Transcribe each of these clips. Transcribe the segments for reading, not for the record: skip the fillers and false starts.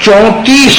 34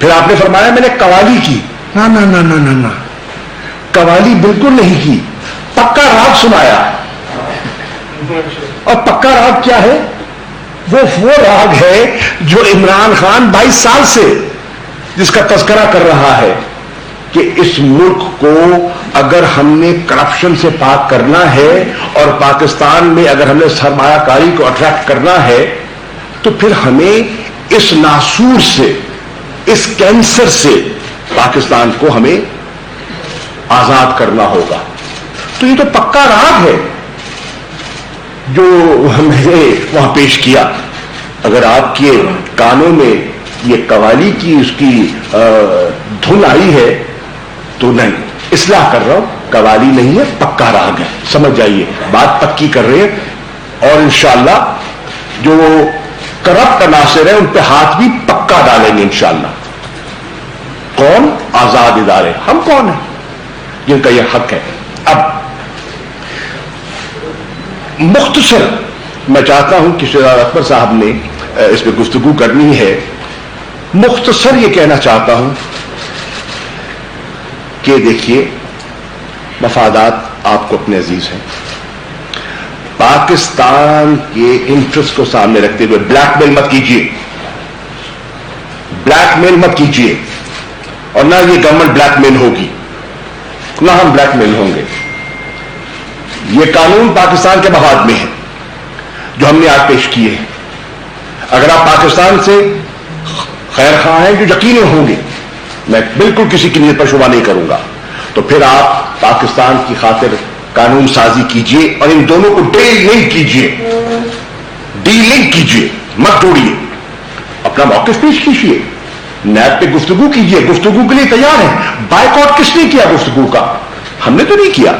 پھر آپ نے فرمایا میں نے قوالی کی. نا نا نا نا نا نا, قوالی بالکل نہیں کی, پکا راگ سنایا. اور پکا راگ کیا ہے؟ وہ راگ ہے جو عمران خان 22 سال سے جس کا تذکرہ کر رہا ہے کہ اس ملک کو اگر ہم نے کرپشن سے پاک کرنا ہے اور پاکستان میں اگر ہم نے سرمایہ کاری کو اٹریکٹ کرنا ہے تو پھر ہمیں اس ناسور سے, اس کینسر سے پاکستان کو ہمیں آزاد کرنا ہوگا. تو یہ تو پکا راگ ہے جو ہم نے وہاں پیش کیا. اگر آپ کے کانوں میں یہ قوالی کی اس کی دھن آئی ہے تو نہیں, اصلاح کر رہا ہوں, قوالی نہیں ہے, پکا راگ ہے. سمجھ جائیے, بات پکی کر رہے ہیں. اور انشاءاللہ جو کرپٹ عناصر ہیں ان پہ ہاتھ بھی پکا ڈالیں گے انشاءاللہ. کون؟ آزاد ادارے. ہم کون ہیں جن کا یہ حق ہے؟ اب مختصر میں چاہتا ہوں کہ شہزاد اکبر صاحب نے اس پہ گفتگو کرنی ہے. مختصر یہ کہنا چاہتا ہوں کہ دیکھیے, مفادات آپ کو اپنے عزیز ہیں. پاکستان کے انٹرسٹ کو سامنے رکھتے ہوئے بلیک میل مت کیجیے, بلیک میل مت کیجیے. اور نہ یہ گورنمنٹ بلیک میل ہوگی, نہ ہم بلیک میل ہوں گے. یہ قانون پاکستان کے مفاد میں ہے جو ہم نے آج پیش کیے ہیں. اگر آپ پاکستان سے خیر خواہ ہیں, جو یقینی ہوں گے, میں بالکل کسی کی نیت پر شبہ نہیں کروں گا, تو پھر آپ پاکستان کی خاطر قانون سازی کیجیے اور ان دونوں کو ڈی لنک کیجیے, ڈی لنک کیجیے, مت جوڑیے. اپنا موقف پیش کیجیے, نیب پہ گفتگو کیجیے, گفتگو کے لیے تیار ہیں. بائیکاٹ کس نے کیا گفتگو کا؟ ہم نے تو نہیں کیا,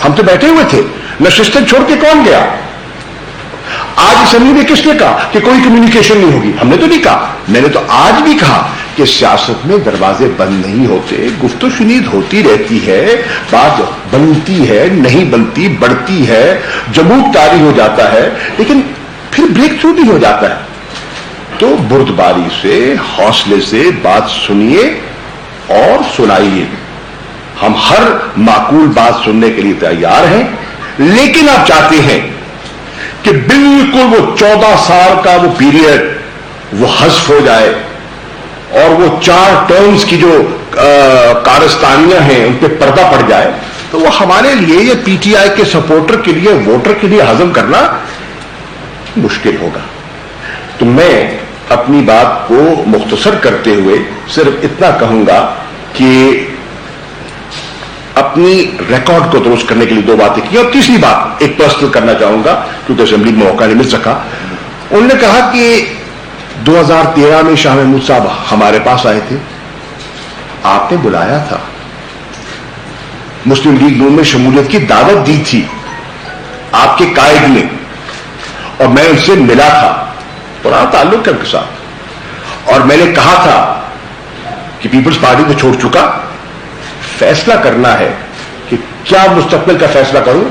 ہم تو بیٹھے ہوئے تھے. نشستیں چھوڑ کے کون گیا؟ آج اسمبلی میں کس نے کہا کہ کوئی کمیونیکیشن نہیں ہوگی؟ ہم نے تو نہیں کہا. میں نے تو آج بھی کہا کہ سیاست میں دروازے بند نہیں ہوتے, گفت و شنید ہوتی رہتی ہے, بات بنتی ہے, نہیں بنتی, بڑھتی ہے, جمود طاری ہو جاتا ہے, لیکن پھر بریک تھرو بھی ہو جاتا ہے. تو بردباری سے, حوصلے سے بات سنیے اور سنائیے. ہم ہر معقول بات سننے کے لیے تیار ہیں, لیکن آپ چاہتے ہیں کہ بالکل وہ 14 سال کا وہ پیریڈ وہ حذف ہو جائے اور وہ 4 ٹرمز کی جو کارستانیاں ہیں ان پہ پردہ پڑ جائے, تو وہ ہمارے لیے, یہ پی ٹی آئی کے سپورٹر کے لیے, ووٹر کے لیے ہضم کرنا مشکل ہوگا. تو میں اپنی بات کو مختصر کرتے ہوئے صرف اتنا کہوں گا کہ اپنی ریکارڈ کو درست کرنے کے لیے 2 باتیں کی. اور تیسری بات ایک پرسنل کرنا چاہوں گا کیونکہ اسمبلی میں موقع نہیں مل سکا. انہوں نے کہا کہ 2013 میں شاہ محمود صاحب ہمارے پاس آئے تھے, آپ نے بلایا تھا, مسلم لیگ نون میں شمولیت کی دعوت دی تھی آپ کے قائد نے, اور میں ان سے ملا تھا, پرانا تعلق ہے ان کے ساتھ, اور میں نے کہا تھا کہ پیپلز پارٹی کو چھوڑ چکا, فیصلہ کرنا ہے کہ کیا مستقبل کا فیصلہ کروں.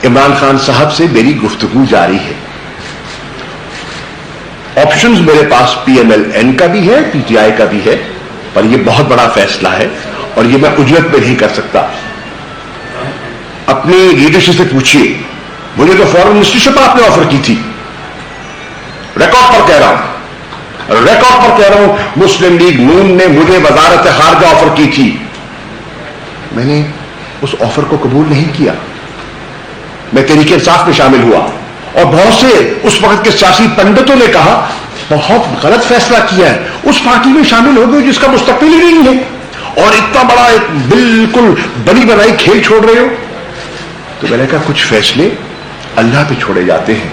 عمران خان صاحب سے میری گفتگو جاری ہے. آپشنز میرے پاس پی ایم ایل این کا بھی ہے, پی ٹی آئی کا بھی ہے, پر یہ بہت بڑا فیصلہ ہے اور یہ میں اجرت پہ نہیں کر سکتا. اپنی لیڈرشپ سے پوچھیے, مجھے تو فورن منسٹرشپ آپ نے آفر کی تھی, ریکارڈ پر کہہ رہا ہوں, ریکارڈ پر کہہ رہا ہوں, مسلم لیگ نون نے مجھے وزارت خارجہ آفر کی تھی, میں نے اس آفر کو قبول نہیں کیا. میں تحریک انصاف میں شامل ہوا اور بہت سے اس وقت کے سیاسی پنڈتوں نے کہا بہت غلط فیصلہ کیا ہے, اس پارٹی میں شامل ہو گئے جس کا مستقبل ہی نہیں ہے اور اتنا بڑا ایک بالکل بنی بنائی کھیل چھوڑ رہے ہو. تو میں نے کہا کچھ فیصلے اللہ پہ چھوڑے جاتے ہیں.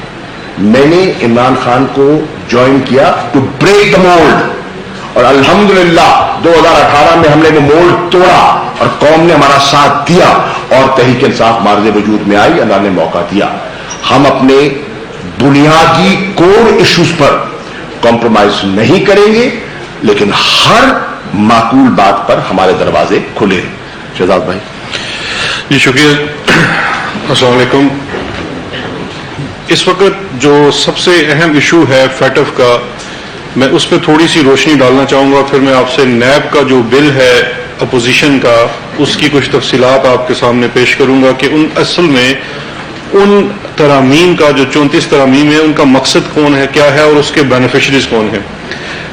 میں نے عمران خان کو جوائن کیا ٹو بریک دا مولڈ, اور الحمدللہ 2018 میں ہم نے وہ مولڈ توڑا اور قوم نے ہمارا ساتھ دیا اور تحریک انصاف مارز وجود میں آئی, اللہ نے موقع دیا. ہم اپنے بنیادی کور ایشوز پر کمپرومائز نہیں کریں گے, لیکن ہر معقول بات پر ہمارے دروازے کھلے ہیں. شہزاد بھائی. جی شکریہ. السلام علیکم. اس وقت جو سب سے اہم ایشو ہے فیٹف کا, میں اس پہ تھوڑی سی روشنی ڈالنا چاہوں گا، پھر میں آپ سے نیب کا جو بل ہے اپوزیشن کا اس کی کچھ تفصیلات آپ کے سامنے پیش کروں گا کہ اصل میں ان ترامیم کا جو 34 ترامیم ہے ان کا مقصد کون ہے، کیا ہے، اور اس کے بینیفیشریز کون ہیں۔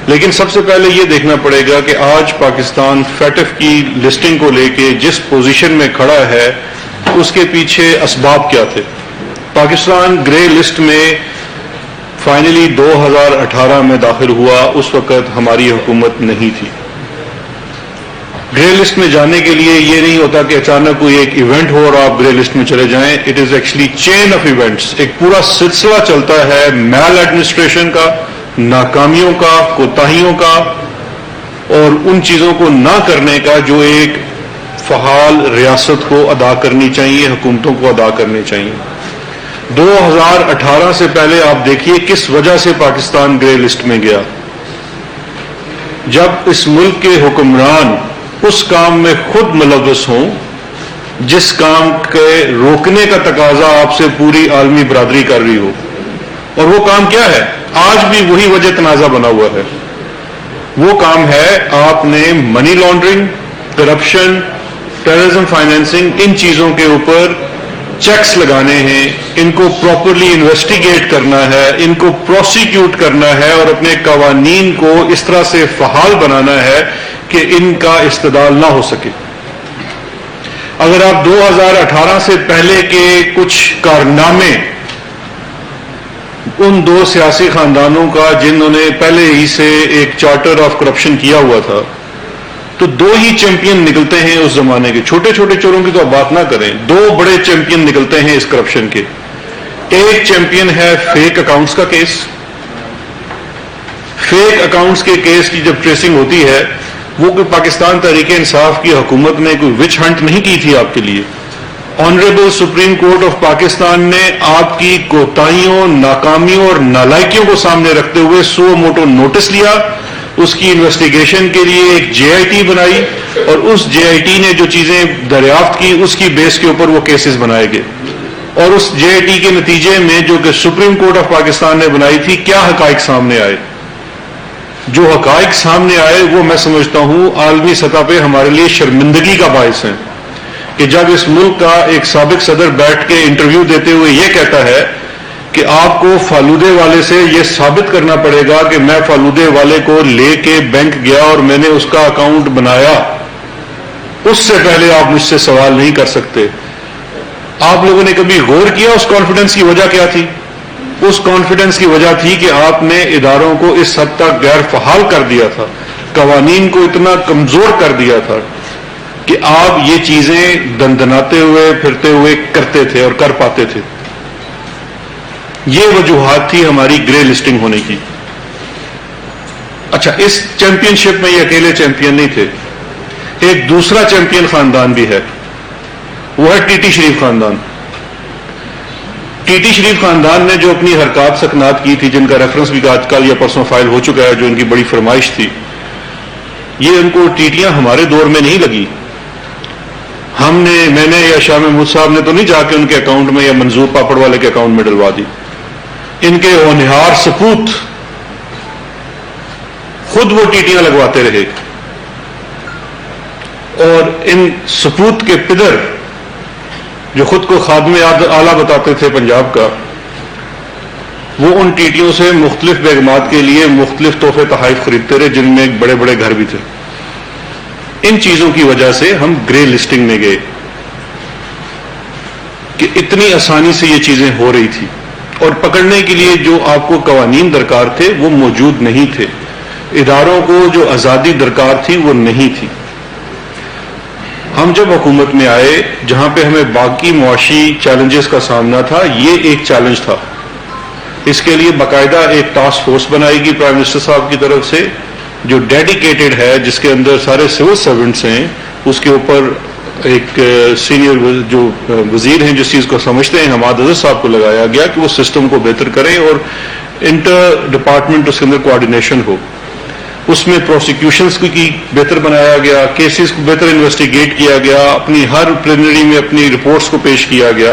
لیکن سب سے پہلے یہ دیکھنا پڑے گا کہ آج پاکستان فیٹف کی لسٹنگ کو لے کے جس پوزیشن میں کھڑا ہے اس کے پیچھے اسباب کیا تھے۔ پاکستان گرے لسٹ میں فائنلی 2018 میں داخل ہوا، اس وقت ہماری حکومت نہیں تھی۔ گرے لسٹ میں جانے کے لیے یہ نہیں ہوتا کہ اچانک کوئی ایک ایونٹ ہو اور آپ گرے لسٹ میں چلے جائیں، it is actually chain of events, ایک پورا سلسلہ چلتا ہے میل ایڈمنسٹریشن کا، ناکامیوں کا، کوتاہیوں کا، اور ان چیزوں کو نہ کرنے کا جو ایک فعال ریاست کو ادا کرنی چاہیے، حکومتوں کو ادا کرنی چاہیے۔ 2018 سے پہلے آپ دیکھیے کس وجہ سے پاکستان گرے لسٹ میں گیا۔ جب اس ملک کے حکمران اس کام میں خود ملوث ہوں جس کام کے روکنے کا تقاضا آپ سے پوری عالمی برادری کر رہی ہو، اور وہ کام کیا ہے؟ آج بھی وہی وجہ تنازع بنا ہوا ہے۔ وہ کام ہے آپ نے money laundering, corruption, terrorism financing, ان چیزوں کے اوپر چیکس لگانے ہیں، ان کو پراپرلی انویسٹیگیٹ کرنا ہے، ان کو پروسیکیوٹ کرنا ہے، اور اپنے قوانین کو اس طرح سے فعال بنانا ہے کہ ان کا استدلال نہ ہو سکے۔ اگر آپ 2018 سے پہلے کے کچھ کارنامے ان دو سیاسی خاندانوں کا جنہوں نے پہلے ہی سے ایک چارٹر آف کرپشن کیا ہوا تھا، تو دو ہی چیمپئن نکلتے ہیں اس زمانے کے۔ چھوٹے چھوٹے چوروں کی تو آپ بات نہ کریں، دو بڑے چیمپئن نکلتے ہیں اس کرپشن کے۔ ایک چیمپئن ہے فیک اکاؤنٹس کا کیس۔ فیک اکاؤنٹس کے کیس کی جب ٹریسنگ ہوتی ہے، وہ کوئی پاکستان تحریک انصاف کی حکومت نے کوئی وچ ہنٹ نہیں کی تھی آپ کے لیے۔ Honourable supreme court of Pakistan نے آپ کی کوتاہیوں، ناکامیوں اور نالائکیوں کو سامنے رکھتے ہوئے سو موٹو نوٹس لیا، اس کی انویسٹیگیشن کے لیے ایک جے آئی ٹی بنائی، اور اس جے آئی ٹی نے جو چیزیں دریافت کی اس کی بیس کے اوپر وہ کیسز بنائے گئے، اور اس جے آئی ٹی کے نتیجے میں جو کہ سپریم کورٹ آف پاکستان نے بنائی تھی، کیا حقائق سامنے آئے؟ جو حقائق سامنے آئے وہ میں سمجھتا ہوں عالمی سطح پہ ہمارے لیے شرمندگی کا باعث ہیں کہ جب اس ملک کا ایک سابق صدر بیٹھ کے انٹرویو دیتے ہوئے یہ کہتا ہے کہ آپ کو فالودے والے سے یہ ثابت کرنا پڑے گا کہ میں فالودے والے کو لے کے بینک گیا اور میں نے اس کا اکاؤنٹ بنایا، اس سے پہلے آپ مجھ سے سوال نہیں کر سکتے۔ آپ لوگوں نے کبھی غور کیا اس کانفیڈنس کی وجہ کیا تھی؟ اس کانفیڈنس کی وجہ تھی کہ آپ نے اداروں کو اس حد تک غیر فعال کر دیا تھا، قوانین کو اتنا کمزور کر دیا تھا کہ آپ یہ چیزیں دندناتے ہوئے پھرتے ہوئے کرتے تھے اور کر پاتے تھے۔ یہ وجوہات تھی ہماری گرے لسٹنگ ہونے کی۔ اچھا، اس چیمپئن شپ میں یہ اکیلے چیمپئن نہیں تھے، ایک دوسرا چیمپئن خاندان بھی ہے، وہ ہے ٹی ٹی شریف خاندان۔ ٹی ٹی شریف خاندان نے جو اپنی حرکات سکنات کی تھی، جن کا ریفرنس بھی آج کل یا پرسوں فائل ہو چکا ہے، جو ان کی بڑی فرمائش تھی، یہ ان کو ٹیٹیاں ہمارے دور میں نہیں لگی۔ میں نے یا شاہ محمود صاحب نے تو نہیں جا کے ان کے اکاؤنٹ میں یا منظور پاپڑ والے کے اکاؤنٹ میں ڈلوا دی۔ ان کے ہونہار سپوت خود وہ ٹیٹیاں لگواتے رہے، اور ان سپوت کے پدر جو خود کو خادم اعلیٰ بتاتے تھے پنجاب کا، وہ ان ٹیٹیوں سے مختلف بیگمات کے لیے مختلف تحفے تحائف خریدتے رہے، جن میں بڑے بڑے گھر بھی تھے۔ ان چیزوں کی وجہ سے ہم گرے لسٹنگ میں گئے کہ اتنی آسانی سے یہ چیزیں ہو رہی تھی، اور پکڑنے کے لیے جو آپ کو قوانین درکار تھے وہ موجود نہیں تھے، اداروں کو جو آزادی درکار تھی وہ نہیں تھی۔ ہم جب حکومت میں آئے، جہاں پہ ہمیں باقی معاشی چیلنجز کا سامنا تھا، یہ ایک چیلنج تھا۔ اس کے لیے باقاعدہ ایک ٹاسک فورس بنائی گئی پرائم منسٹر صاحب کی طرف سے، جو ڈیڈیکیٹڈ ہے، جس کے اندر سارے سول سرونٹس ہیں۔ اس کے اوپر ایک سینئر جو وزیر ہیں جس چیز کو سمجھتے ہیں، حماد اظہر صاحب کو لگایا گیا کہ وہ سسٹم کو بہتر کریں اور انٹر ڈپارٹمنٹ اس کے اندر کوآرڈینیشن ہو۔ اس میں پروسیکیوشنز کی بہتر بنایا گیا، کیسز کو بہتر انویسٹیگیٹ کیا گیا، اپنی ہر پریلیمنری میں اپنی رپورٹس کو پیش کیا گیا۔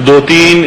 2-3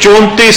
34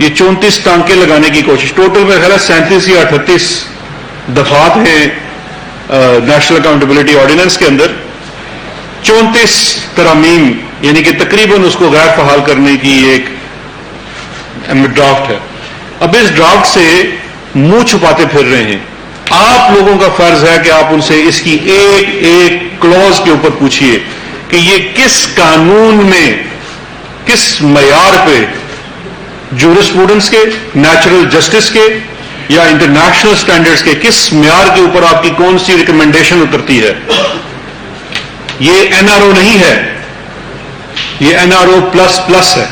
یہ 34 ٹانکے لگانے کی کوشش. ٹوٹل میرا خیال ہے 37 یا 38 دفعات ہیں نیشنل اکاؤنٹیبلٹی آرڈیننس کے اندر. 34 ترامیم یعنی کہ تقریباً اس کو غیر فعال کرنے کی ایک ڈرافٹ ہے. اب اس ڈرافٹ سے منہ چھپاتے پھر رہے ہیں. آپ لوگوں کا فرض ہے کہ آپ ان سے اس کی ایک ایک کلوز کے اوپر پوچھئے کہ یہ کس قانون میں کس معیار پہ جورسپروڈنس کے, نیچرل جسٹس کے یا انٹرنیشنل سٹینڈرڈز کے کس معیار کے اوپر آپ کی کون سی ریکمنڈیشن اترتی ہے. یہ این آر او نہیں ہے, یہ N R O plus plus ہے.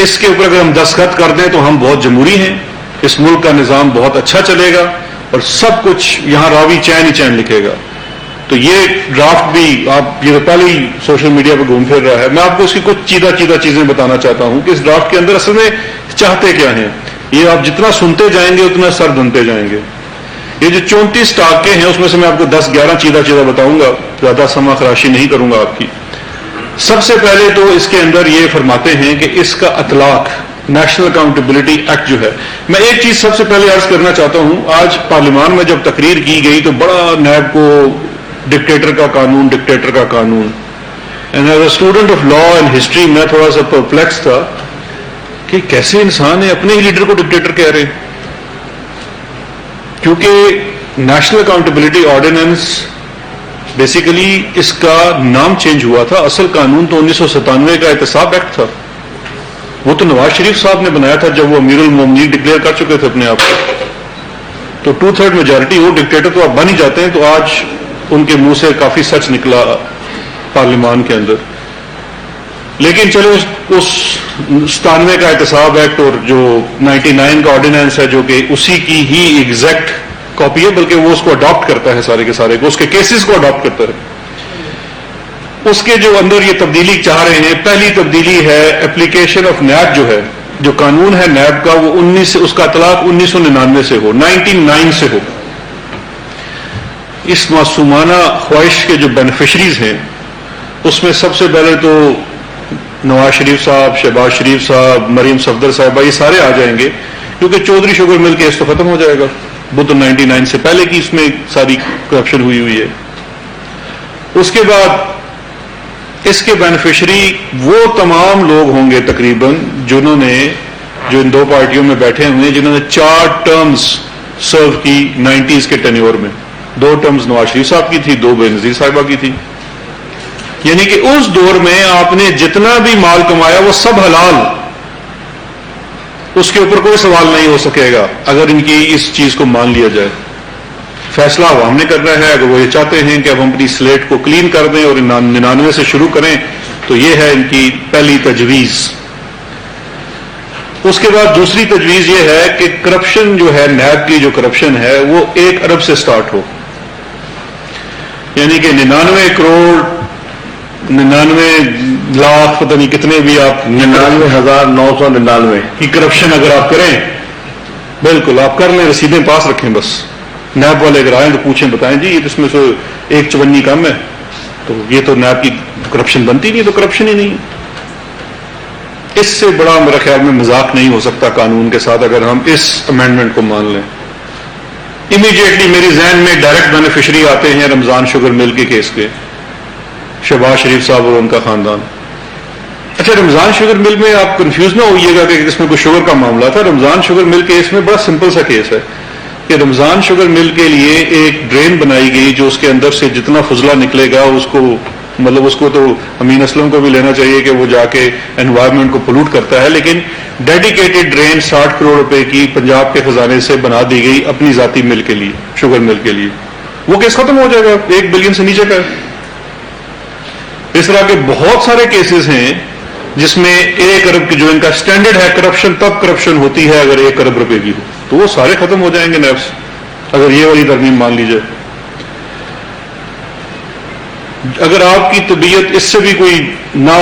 اس کے اوپر اگر ہم دستخط کر دیں تو ہم بہت جمہوری ہیں, اس ملک کا نظام بہت اچھا چلے گا اور سب کچھ یہاں راوی چین ہی چین لکھے گا. تو یہ ڈرافٹ بھی آپ یہ پہلے ہی سوشل میڈیا پہ گھوم پھر رہا ہے. میں آپ کو اس کی کچھ چیدہ چیزیں بتانا چاہتا ہوں کہ اس ڈرافٹ کے اندر اصل میں چاہتے کیا ہیں. یہ آپ جتنا سنتے جائیں گے اتنا سر دھنتے جائیں گے. یہ جو 34 ٹانکے ہیں اس میں سے میں آپ کو 10-11 چیدہ بتاؤں گا, زیادہ سما خراشی نہیں کروں گا آپ کی. سب سے پہلے تو اس کے اندر یہ فرماتے ہیں کہ اس کا اطلاق نیشنل اکاؤنٹیبلٹی ایکٹ جو ہے. میں ایک چیز سب سے پہلے عرض کرنا چاہتا ہوں, آج پارلیمان میں جب تقریر کی گئی تو بڑا نیب کو ڈکٹیٹر کا قانون. And as a student of law and history میں تھوڑا سا پرپلیکس تھا کہ کیسے انسان ہے اپنے ہی لیڈر کو ڈکٹیٹر کہہ رہے ہیں. کیونکہ نیشنل اکاؤنٹیبلٹی آرڈیننس بیسیکلی اس کا نام چینج ہوا تھا. اصل قانون تو 1997 کا احتساب ایکٹ تھا. وہ تو نواز شریف صاحب نے بنایا تھا جب وہ امیر المومنین ڈکلیئر کر چکے تھے اپنے آپ کو. تو 2/3 میجارٹی ہو, ڈکٹیٹر تو آپ بن ہی جاتے ہیں. تو آج ان کے منہ سے کافی سچ نکلا پارلیمان کے اندر. لیکن چلو اس 97 کا احتساب ایکٹ اور جو 99 کا آرڈیننس ہے جو کہ اسی کی ہی ایگزیکٹ کاپی ہے, بلکہ وہ اس کو اڈاپٹ کرتا ہے سارے کے سارے کو, اس کے کیسز کو اڈاپٹ کرتا ہے. اس کے جو اندر یہ تبدیلی چاہ رہے ہیں, پہلی تبدیلی ہے اپلیکیشن آف نیب جو ہے, جو قانون ہے نیب کا وہ اس کا اطلاق 1999 سے ہو, 99 سے ہو. اس معصومانہ خواہش کے جو بینیفیشریز ہیں اس میں سب سے پہلے تو نواز شریف صاحب, شہباز شریف صاحب, مریم صفدر صاحبہ, یہ سارے آ جائیں گے کیونکہ چودھری شوگر مل کیس تو ختم ہو جائے گا. وہ تو 99 سے پہلے کی اس میں ساری کرپشن ہوئی ہے. اس کے بعد اس کے بینیفیشری وہ تمام لوگ ہوں گے تقریباً جو ان دو پارٹیوں میں بیٹھے ہوئے ہیں جنہوں نے 4 ٹرمز سرو کی 90s کے ٹینیور میں. 2 ٹرمز نواز شریف صاحب کی تھی, 2 بے نظیر صاحبہ کی تھی. یعنی کہ اس دور میں آپ نے جتنا بھی مال کمایا وہ سب حلال, اس کے اوپر کوئی سوال نہیں ہو سکے گا اگر ان کی اس چیز کو مان لیا جائے. فیصلہ عوام نے کرنا ہے. اگر وہ یہ چاہتے ہیں کہ اب ہم اپنی سلیٹ کو کلین کر دیں اور 99 سے شروع کریں تو یہ ہے ان کی پہلی تجویز. اس کے بعد دوسری تجویز یہ ہے کہ کرپشن جو ہے, نیب کی جو کرپشن ہے وہ 1 ارب سے سٹارٹ ہو. یعنی کہ 99 کروڑ 99 لاکھ پتہ نہیں کتنے بھی آپ 99,999 کی کرپشن اگر آپ کریں, بالکل آپ کر لیں, رسیدیں پاس رکھیں. بس نیب والے اگر آئیں تو پوچھیں, بتائیں جی یہ اس میں سے 154 کم ہے, تو یہ تو نیب کی کرپشن بنتی نہیں, تو کرپشن ہی نہیں. اس سے بڑا میرا خیال میں مذاق نہیں ہو سکتا قانون کے ساتھ اگر ہم اس امینڈمنٹ کو مان لیں. امیڈیٹلی میری ذہن میں ڈائریکٹ بینیفیشری آتے ہیں رمضان شوگر مل کے کیس کے, شہباز شریف صاحب اور ان کا خاندان. اچھا, رمضان شوگر مل میں آپ کنفیوز نہ ہوئیے گا کہ اس میں کوئی شوگر کا معاملہ تھا. رمضان شوگر مل کیس میں بڑا سمپل سا کیس ہے کہ رمضان شوگر مل کے لیے ایک ڈرین بنائی گئی جو اس کے اندر سے جتنا فضلہ نکلے گا اس کو تو امین اسلم کو بھی لینا چاہیے کہ وہ جا کے انوائرمنٹ کو پولوٹ کرتا ہے. لیکن ڈیڈیکیٹڈ ڈرین 60 کروڑ روپے کی پنجاب کے خزانے سے بنا دی گئی اپنی ذاتی مل کے لیے, شوگر مل کے لیے. وہ کیس ختم ہو جائے گا, 1 بلین سے نیچے کا ہے. اس طرح کے بہت سارے کیسز ہیں جس میں 1 ارب کی جو ان کا سٹینڈرڈ ہے کرپشن, تب کرپشن ہوتی ہے اگر 1 ارب روپے کی ہو, تو وہ سارے ختم ہو جائیں گے نیب سے اگر یہ والی ترمیم مان لی جائے. اگر آپ کی طبیعت اس سے بھی کوئی نہ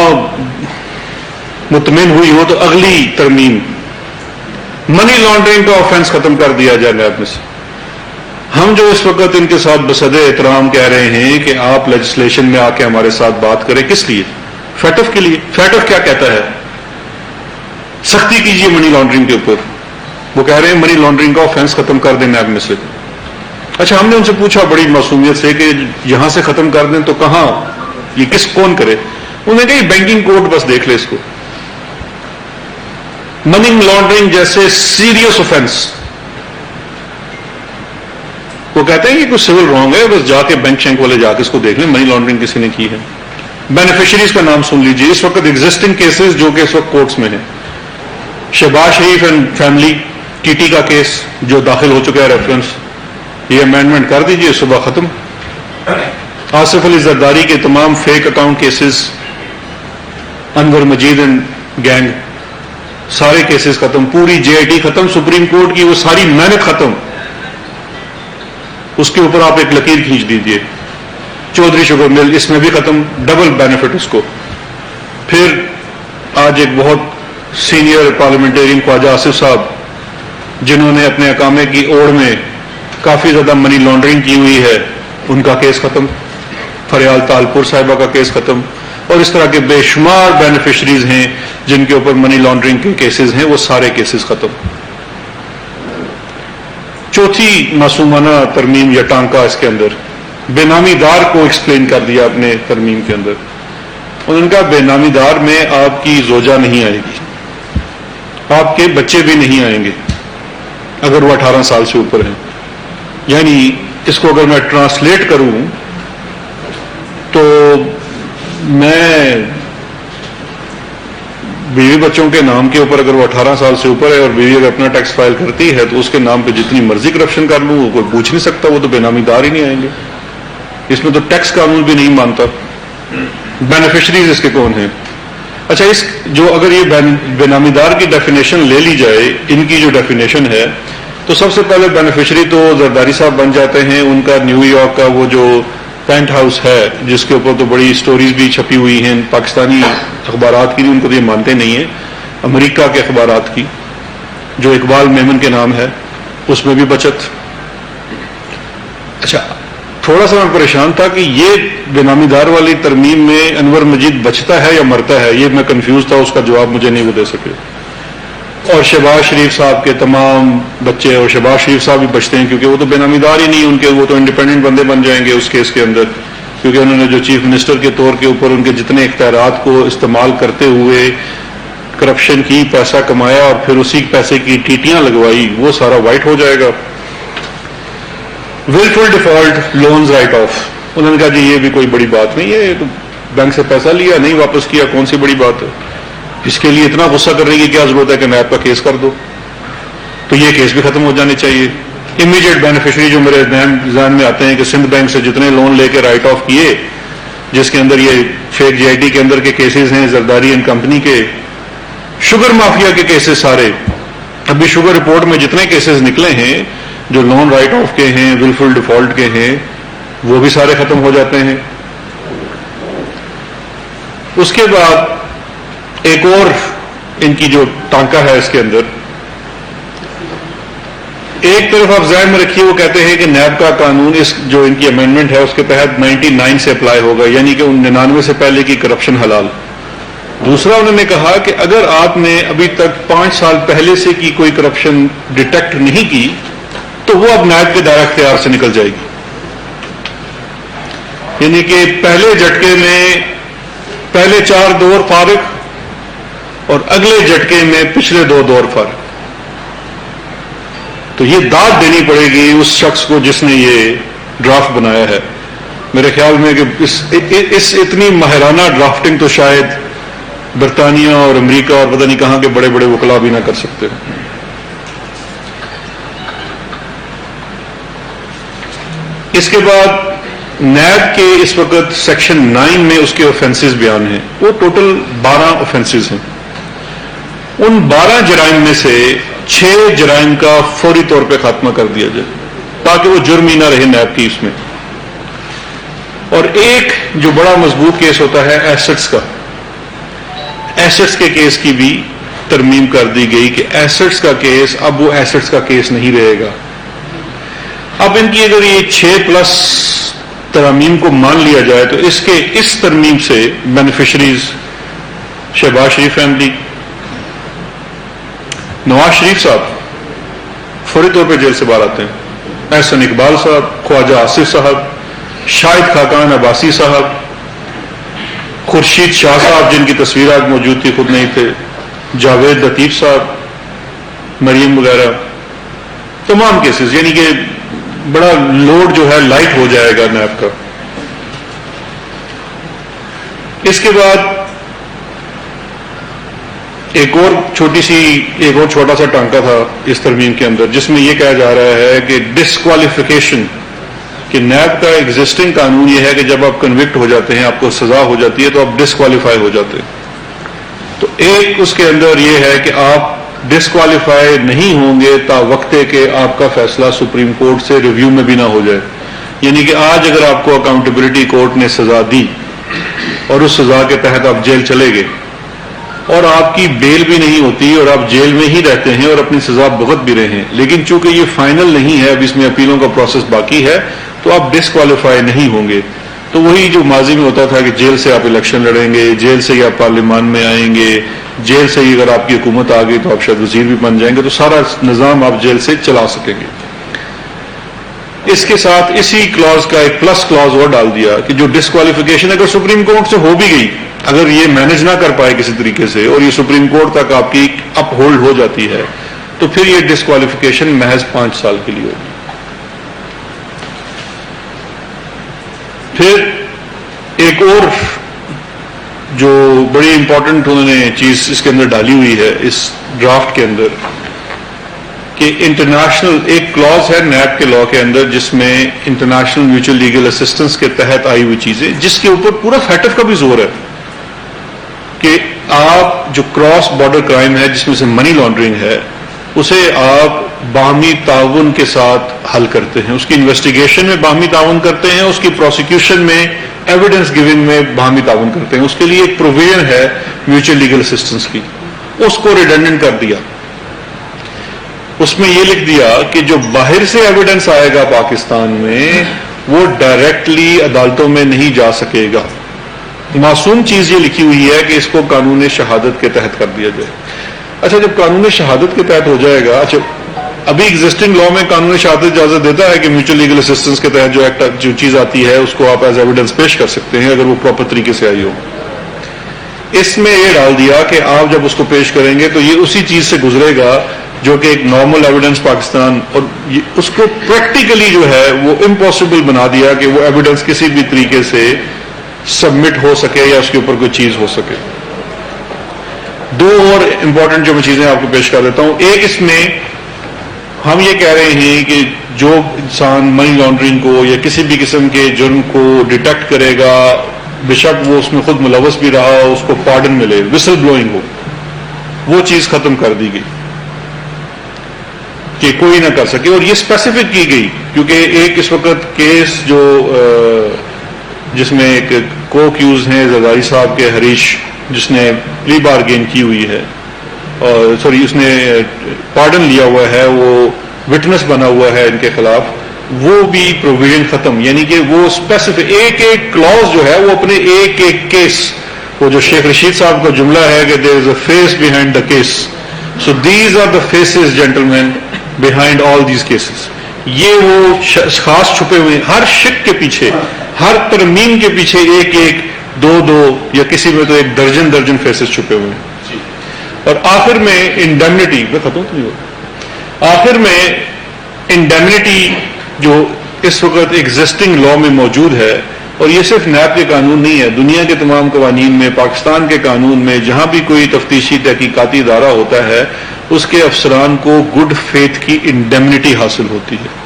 مطمئن ہوئی ہو تو اگلی ترمیم منی لانڈرنگ کا آفینس ختم کر دیا جائے نیب میں سے. ہم جو اس وقت ان کے ساتھ بصد احترام کہہ رہے ہیں کہ آپ لیجسلیشن میں آ کے ہمارے ساتھ بات کریں, کس لیے؟ فیٹف کے لیے. فیٹف کیا کہتا ہے سختی کیجیے منی لانڈرنگ کے اوپر. وہ کہہ رہے ہیں منی لانڈرنگ کا آفینس ختم کر دیں نیب میں سے. اچھا ہم نے ان سے پوچھا بڑی معصومیت سے کہ یہاں سے ختم کر دیں تو کہاں, یہ کون کرے؟ انہوں نے کہا یہ بینکنگ کوڈ بس دیکھ لے اس کو. منی لانڈرنگ جیسے سیریس آفینس, وہ کہتے ہیں کہ کوئی سول رانگ ہے, بس جا کے بینک شینک والے جا کے اس کو دیکھ لیں منی لانڈرنگ کسی نے کی ہے. بینیفیشریز کا نام سن لیجیے. اس وقت ایگزسٹنگ کیسز جو کہ اس وقت کورٹس میں ہیں, شہباز شریف اینڈ فیملی, ٹی ٹی کا کیس جو داخل ہو چکا ہے ریفرنس, یہ امینڈمنٹ کر دیجئے, صبح ختم. آصف علی زرداری کے تمام fake account cases, Anwar Majeed and gang, سارے کیسز ختم. پوری جے آئی ٹی ختم. سپریم کورٹ کی وہ ساری محنت ختم, اس کے اوپر آپ ایک لکیر کھینچ دیجئے. چودھری شوگر مل, اس میں بھی ختم, ڈبل بینیفٹ اس کو. پھر آج ایک بہت سینئر پارلیمنٹرین خواجہ آصف صاحب, جنہوں نے اپنے اقامے کی اوڑ میں کافی زیادہ منی لانڈرنگ کی ہوئی ہے, ان کا کیس ختم. فریال تالپور صاحبہ کا کیس ختم. اور اس طرح کے بے شمار بینیفیشریز ہیں جن کے اوپر منی لانڈرنگ کے کیسز ہیں, وہ سارے کیسز ختم. چوتھی معصومانہ ترمیم یا ٹانکا اس کے اندر, بے نامی دار کو ایکسپلین کر دیا اپنے ترمیم کے اندر. انہوں نے کہا بے نامی دار میں آپ کی زوجہ نہیں آئے گی, آپ کے بچے بھی نہیں آئیں گے اگر وہ 18 سال سے اوپر ہیں. یعنی اس کو اگر میں ٹرانسلیٹ کروں تو میں بیوی بچوں کے نام کے اوپر, اگر وہ 18 سال سے اوپر ہے اور بیوی اگر اپنا ٹیکس فائل کرتی ہے تو اس کے نام پہ جتنی مرضی کرپشن کر لوں, وہ کوئی پوچھ نہیں سکتا, وہ تو بے نامی دار ہی نہیں آئیں گے. اس میں تو ٹیکس قانون بھی نہیں مانتا. بینیفیشریز اس کے کون ہیں؟ اچھا اس جو اگر یہ بے نامی دار کی ڈیفینیشن لے لی جائے, ان کی جو ڈیفینیشن ہے, تو سب سے پہلے بینیفیشری تو زرداری صاحب بن جاتے ہیں. ان کا نیو یارک کا وہ جو پینٹ ہاؤس ہے, جس کے اوپر تو بڑی سٹوریز بھی چھپی ہوئی ہیں پاکستانی اخبارات کی, ان کو تو یہ مانتے نہیں ہیں, امریکہ کے اخبارات کی, جو اقبال میمن کے نام ہے, اس میں بھی بچت. اچھا تھوڑا سا میں پریشان تھا کہ یہ بے نامی دار والی ترمیم میں انور مجید بچتا ہے یا مرتا ہے, یہ میں کنفیوز تھا, اس کا جواب مجھے نہیں وہ دے سکے. اور شہباز شریف صاحب کے تمام بچے, اور شہباز شریف صاحب بھی بچتے ہیں کیونکہ وہ تو بے نامی دار ہی نہیں ان کے, وہ تو انڈیپینڈنٹ بندے بن جائیں گے اس کیس کے اندر, کیونکہ انہوں نے جو چیف منسٹر کے طور کے اوپر ان کے جتنے اختیارات کو استعمال کرتے ہوئے کرپشن کی, پیسہ کمایا اور پھر اسی پیسے کی ٹیٹیاں لگوائی, وہ سارا وائٹ ہو جائے گا. ولفل ڈیفالٹ لونز رائٹ آف, انہوں نے کہا جی یہ بھی کوئی بڑی بات نہیں ہے, تو بینک سے پیسہ لیا نہیں واپس کیا, کون سی بڑی بات ہے, اس کے لیے اتنا غصہ کرنے کی کیا ضرورت ہے کہ نیب کا کیس کر دو. تو یہ کیس بھی ختم ہو جانے چاہیے. امیڈیٹ بینیفیشری جو میرے ذہن میں آتے ہیں کہ سندھ بینک سے جتنے لون لے کے رائٹ آف کیے, جس کے اندر یہ فیک جی آئی ٹی کے اندر کے کیسز ہیں, زرداری اینڈ کمپنی کے, شوگر مافیا کے کیسز سارے, ابھی شوگر رپورٹ میں جتنے کیسز نکلے ہیں جو لون رائٹ آف کے ہیں, ولفل ڈیفالٹ کے ہیں, وہ بھی سارے ختم ہو جاتے ہیں. اس کے بعد ایک اور ان کی جو ٹانکا ہے اس کے اندر, ایک طرف آپ ذہن میں رکھیے, وہ کہتے ہیں کہ نیب کا قانون, اس جو ان کی امینڈمنٹ ہے اس کے تحت 99 سے اپلائی ہوگا, یعنی کہ 99 سے پہلے کی کرپشن حلال. دوسرا انہوں نے کہا کہ اگر آپ نے ابھی تک 5 سال پہلے سے کی کوئی کرپشن ڈیٹیکٹ نہیں کی تو وہ اب نیب کے دائرہ اختیار سے نکل جائے گی. یعنی کہ پہلے جھٹکے میں پہلے 4 دور فارغ اور اگلے جھٹکے میں پچھلے 2 دور فارغ. تو یہ داد دینی پڑے گی اس شخص کو جس نے یہ ڈرافٹ بنایا ہے. میرے خیال میں کہ اس اتنی ماہرانہ ڈرافٹنگ تو شاید برطانیہ اور امریکہ اور پتہ نہیں کہاں کے بڑے بڑے وکلا بھی نہ کر سکتے. اس کے بعد نیب کے اس وقت سیکشن 9 میں اس کے آفینسز بیان ہیں, وہ ٹوٹل 12 آفینسز ہیں. ان 12 جرائم میں سے 6 جرائم کا فوری طور پہ خاتمہ کر دیا جائے تاکہ وہ جرم ہی نہ رہے نیب کی اس میں. اور ایک جو بڑا مضبوط کیس ہوتا ہے ایسٹس کا, ایسٹس کے کیس کی بھی ترمیم کر دی گئی کہ ایسٹس کا کیس اب وہ ایسٹس کا کیس نہیں رہے گا. اب ان کی اگر یہ 6+ ترامیم کو مان لیا جائے تو اس ترمیم سے بینیفیشریز شہباز شریف فیملی, نواز شریف صاحب فوری طور پہ جیل سے باہر آتے ہیں، احسن اقبال صاحب، خواجہ آصف صاحب، شاہد خاقان عباسی صاحب، خورشید شاہ صاحب جن کی تصویرات موجود تھی خود نہیں تھے، جاوید لطیف صاحب، مریم وغیرہ، تمام کیسز، یعنی کہ بڑا لوڈ جو ہے لائٹ ہو جائے گا نیب کا. اس کے بعد ایک اور چھوٹا سا ٹانکا تھا اس ترمیم کے اندر، جس میں یہ کہا جا رہا ہے کہ ڈسکوالیفیکیشن، کہ نیب کا ایگزسٹنگ قانون یہ ہے کہ جب آپ کنوکٹ ہو جاتے ہیں، آپ کو سزا ہو جاتی ہے، تو آپ ڈسکوالیفائی ہو جاتے ہیں. تو ایک اس کے اندر یہ ہے کہ آپ ڈسکوالیفائی نہیں ہوں گے تا وقتے کہ آپ کا فیصلہ سپریم کورٹ سے ریویو میں بھی نہ ہو جائے. یعنی کہ آج اگر آپ کو اکاؤنٹیبلٹی کورٹ نے سزا دی اور اس سزا کے تحت آپ جیل چلے گئے اور آپ کی بیل بھی نہیں ہوتی اور آپ جیل میں ہی رہتے ہیں اور اپنی سزا بھگت بھی رہے ہیں، لیکن چونکہ یہ فائنل نہیں ہے، اب اس میں اپیلوں کا پروسیس باقی ہے، تو آپ ڈسکوالیفائی نہیں ہوں گے. تو وہی جو ماضی میں ہوتا تھا کہ جیل سے آپ الیکشن لڑیں گے، جیل سے ہی آپ پارلیمان میں آئیں گے، جیل سے ہی اگر آپ کی حکومت آ گئی تو آپ شاید وزیر بھی بن جائیں گے، تو سارا نظام آپ جیل سے چلا سکیں گے. اس کے ساتھ اسی کلاز کا ایک پلس کلاز اور ڈال دیا کہ جو ڈسکوالیفیکیشن اگر سپریم کورٹ سے ہو بھی گئی، اگر یہ مینج نہ کر پائے کسی طریقے سے اور یہ سپریم کورٹ تک آپ کی اپ ہولڈ ہو جاتی ہے، تو پھر یہ ڈسکوالیفیکیشن محض 5 سال کے لیے ہوگی. پھر ایک اور جو بڑی امپورٹنٹ انہوں نے چیز اس کے اندر ڈالی ہوئی ہے اس ڈرافٹ کے اندر، کہ انٹرنیشنل ایک کلاز ہے نیب کے لا کے اندر جس میں انٹرنیشنل میوچل لیگل اسسٹنس کے تحت آئی ہوئی چیزیں، جس کے اوپر پورا فیٹف کا بھی زور ہے کہ آپ جو کراس بارڈر کرائم ہے جس میں سے منی لانڈرنگ ہے، اسے آپ باہمی تعاون کے ساتھ حل کرتے ہیں، اس کی انویسٹیگیشن میں باہمی تعاون کرتے ہیں، اس کی پروسیکیوشن میں، ایویڈنس گیونگ میں باہمی تعاون کرتے ہیں. اس کے لیے ایک پروویژن ہے میوچل لیگل اسسٹنس کی، اس کو ریڈنڈنٹ کر دیا. اس میں یہ لکھ دیا کہ جو باہر سے ایویڈنس آئے گا پاکستان میں وہ ڈائریکٹلی عدالتوں میں نہیں جا سکے گا. معصوم چیز یہ لکھی ہوئی ہے کہ اس کو قانون شہادت کے تحت کر دیا جائے. اچھا، جب قانون شہادت کے تحت ہو جائے گا، اچھا ابھی ایگزسٹنگ لا میں قانون شہادت اجازت دیتا ہے کہ میوچل لیگل اسسٹنس کے تحت جو چیز آتی ہے اس کو آپ ایز ایویڈنس پیش کر سکتے ہیں اگر وہ پراپر طریقے سے آئی ہو. اس میں یہ ڈال دیا کہ آپ جب اس کو پیش کریں گے تو یہ اسی چیز سے گزرے گا جو کہ ایک نارمل ایویڈنس پاکستان، اور اس کو پریکٹیکلی جو ہے وہ امپاسبل بنا دیا کہ وہ ایویڈنس کسی بھی طریقے سے سبمٹ ہو سکے یا اس کے اوپر کوئی چیز ہو سکے. دو اور امپورٹنٹ جو میں چیزیں آپ کو پیش کر دیتا ہوں. ایک، اس میں ہم یہ کہہ رہے ہیں کہ جو انسان منی لانڈرنگ کو یا کسی بھی قسم کے جرم کو ڈیٹیکٹ کرے گا، بے شک وہ اس میں خود ملوث بھی رہا ہو، اس کو پارڈن ملے، وسل بلوئنگ ہو، وہ چیز ختم کر دی گئی کہ کوئی نہ کر سکے. اور یہ اسپیسیفک کی گئی کیونکہ ایک اس وقت کیس جو جس میں ایک کو ایکیوز ہیں زرداری صاحب کے ہریش، جس نے پلی بارگین کی ہوئی ہے، اور اس نے پارڈن لیا ہوا ہے، وہ وٹنس بنا ہوا ہے ان کے خلاف، وہ بھی پروویژن ختم. یعنی کہ وہ اسپیسیفک ایک کلاز جو ہے وہ اپنے ایک کیس، وہ جو شیخ رشید صاحب کا جملہ ہے کہ there is a face behind the case, so these are the faces gentlemen behind all these cases. یہ وہ خاص چھپے ہوئے ہر شک کے پیچھے، ہر ترمیم کے پیچھے ایک دو یا کسی میں تو ایک درجن فیسز چھپے ہوئے ہیں. اور آخر میں انڈیمنٹی جو اس وقت ایگزسٹنگ لا میں موجود ہے، اور یہ صرف نیب کے قانون نہیں ہے، دنیا کے تمام قوانین میں، پاکستان کے قانون میں جہاں بھی کوئی تفتیشی تحقیقاتی ادارہ ہوتا ہے اس کے افسران کو گڈ فیتھ کی انڈیمنٹی حاصل ہوتی ہے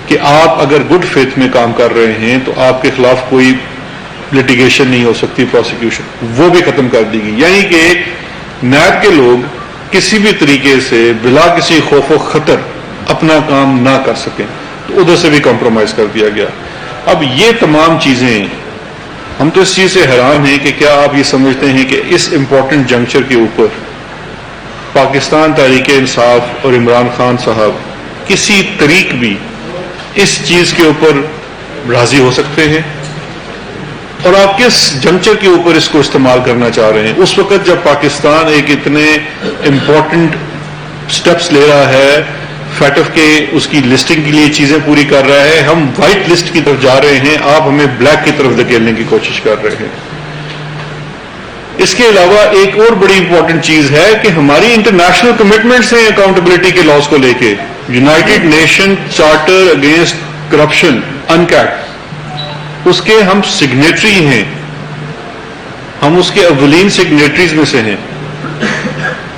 کہ آپ اگر گڈ فیتھ میں کام کر رہے ہیں تو آپ کے خلاف کوئی لٹیگیشن نہیں ہو سکتی، پروسیکیوشن، وہ بھی ختم کر دی گئی. یعنی کہ نیب کے لوگ کسی بھی طریقے سے بلا کسی خوف و خطر اپنا کام نہ کر سکیں، تو ادھر سے بھی کمپرومائز کر دیا گیا. اب یہ تمام چیزیں، ہم تو اس چیز سے حیران ہیں کہ کیا آپ یہ سمجھتے ہیں کہ اس امپورٹنٹ جنکچر کے اوپر پاکستان تحریک انصاف اور عمران خان صاحب کسی طریق بھی اس چیز کے اوپر راضی ہو سکتے ہیں؟ اور آپ کس جنکچر کے اوپر اس کو استعمال کرنا چاہ رہے ہیں؟ اس وقت جب پاکستان ایک اتنے امپورٹنٹ سٹیپس لے رہا ہے، فیٹف کے اس کی لسٹنگ کے لیے چیزیں پوری کر رہا ہے، ہم وائٹ لسٹ کی طرف جا رہے ہیں، آپ ہمیں بلیک کی طرف دھکیلنے کی کوشش کر رہے ہیں۔ اس کے علاوہ ایک اور بڑی امپورٹنٹ چیز ہے کہ ہماری انٹرنیشنل کمٹمنٹس ہیں اکاؤنٹیبلٹی کے لاز کو لے کے، United Nation charter against corruption انکیٹ، اس کے ہم سگنیٹری ہیں، ہم اس کے اولین سگنیٹریز میں سے ہیں۔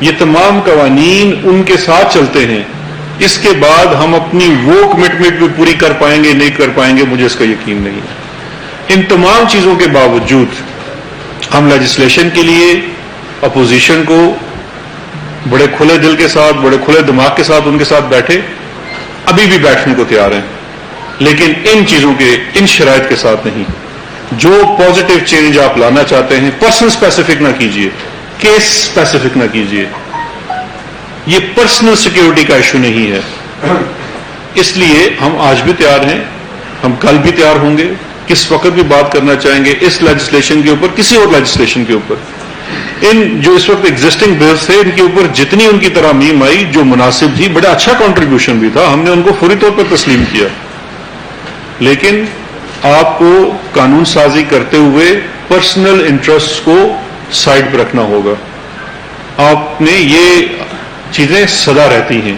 یہ تمام قوانین ان کے ساتھ چلتے ہیں۔ اس کے بعد ہم اپنی وہ کمٹمنٹ بھی پوری کر پائیں گے نہیں کر پائیں گے، مجھے اس کا یقین نہیں ہے۔ ان تمام چیزوں کے باوجود ہم لیجسلیشن کے لیے اپوزیشن کو بڑے کھلے دل کے ساتھ، بڑے کھلے دماغ کے ساتھ ان کے ساتھ بیٹھے، ابھی بھی بیٹھنے کو تیار ہیں، لیکن ان چیزوں کے، ان شرائط کے ساتھ نہیں۔ جو پازیٹیو چینج آپ لانا چاہتے ہیں، پرسن اسپیسیفک نہ کیجئے، کیس اسپیسیفک نہ کیجئے، یہ پرسنل سیکیورٹی کا ایشو نہیں ہے۔ اس لیے ہم آج بھی تیار ہیں، ہم کل بھی تیار ہوں گے، کس وقت بھی بات کرنا چاہیں گے اس لیجسلیشن کے اوپر، کسی اور لیجسلیشن کے اوپر۔ ان جو اس وقت ایگزسٹنگ بلز تھے، ان کے اوپر جتنی ان کی ترامیم آئی جو مناسب تھی، بڑا اچھا کنٹریبیوشن بھی تھا، ہم نے ان کو فوری طور پر تسلیم کیا، لیکن آپ کو قانون سازی کرتے ہوئے پرسنل انٹرسٹ کو سائڈ پہ رکھنا ہوگا۔ آپ نے یہ چیزیں سدا رہتی ہیں،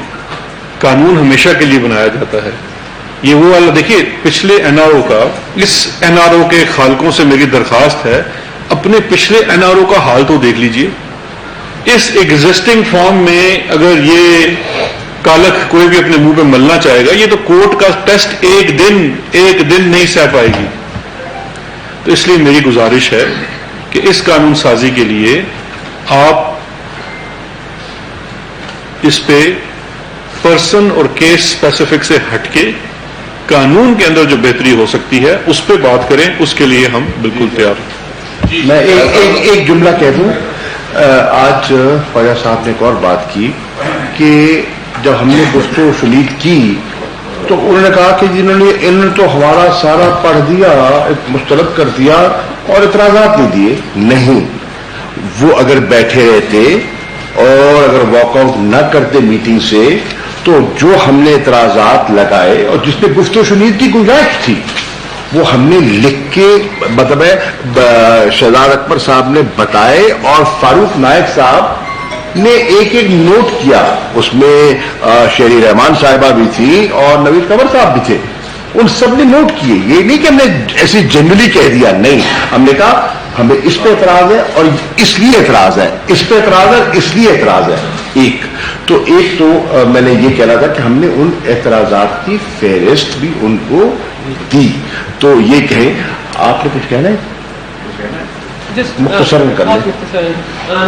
قانون ہمیشہ کے لیے بنایا جاتا ہے۔ یہ وہ والا دیکھیے، پچھلے این آر او کا، اس این آر او کے خالقوں سے میری درخواست ہے، اپنے پچھلے این آر او کا حال تو دیکھ لیجئے۔ اس ایگزسٹنگ فارم میں اگر یہ کالک کوئی بھی اپنے منہ پہ ملنا چاہے گا، یہ تو کورٹ کا ٹیسٹ ایک دن نہیں سہ پائے گی۔ تو اس لیے میری گزارش ہے کہ اس قانون سازی کے لیے آپ اس پہ پرسن اور کیس اسپیسیفک سے ہٹ کے قانون کے اندر جو بہتری ہو سکتی ہے اس پہ بات کریں، اس کے لیے ہم بالکل تیار ہیں۔ میں ایک جملہ کہہ دوں، آج خواجہ صاحب نے ایک اور بات کی کہ جب ہم نے گفتگو و شنید کی تو انہوں نے کہا کہ انہوں نے تو ہمارا سارا پڑھ دیا، مسترد کر دیا اور اعتراضات نہیں دیے۔ نہیں، وہ اگر بیٹھے رہتے اور اگر واک آؤٹ نہ کرتے میٹنگ سے تو جو ہم نے اعتراضات لگائے اور جس میں گفتگو و شنید کی گنجائش تھی وہ ہم نے لکھ کے، مطلب شہزاد اکبر صاحب نے بتائے اور فاروق نائک صاحب نے ایک نوٹ کیا، اس میں شہری رحمان صاحبہ بھی تھی اور نوید قمر صاحب بھی تھے، ان سب نے نوٹ کیے۔ یہ نہیں کہ ہم نے ایسے جنرلی کہہ دیا، نہیں، ہم نے کہا ہمیں اس پہ اعتراض ہے اور اس لیے اعتراض ہے، اس پہ اعتراض ہے اس لیے اعتراض ہے۔ ایک تو میں نے یہ کہنا تھا کہ ہم نے ان اعتراضات کی فہرست بھی ان کو دی۔ تو یہ کہیں، آپ نے کچھ کہنا ہے؟ مختصر کر لیں۔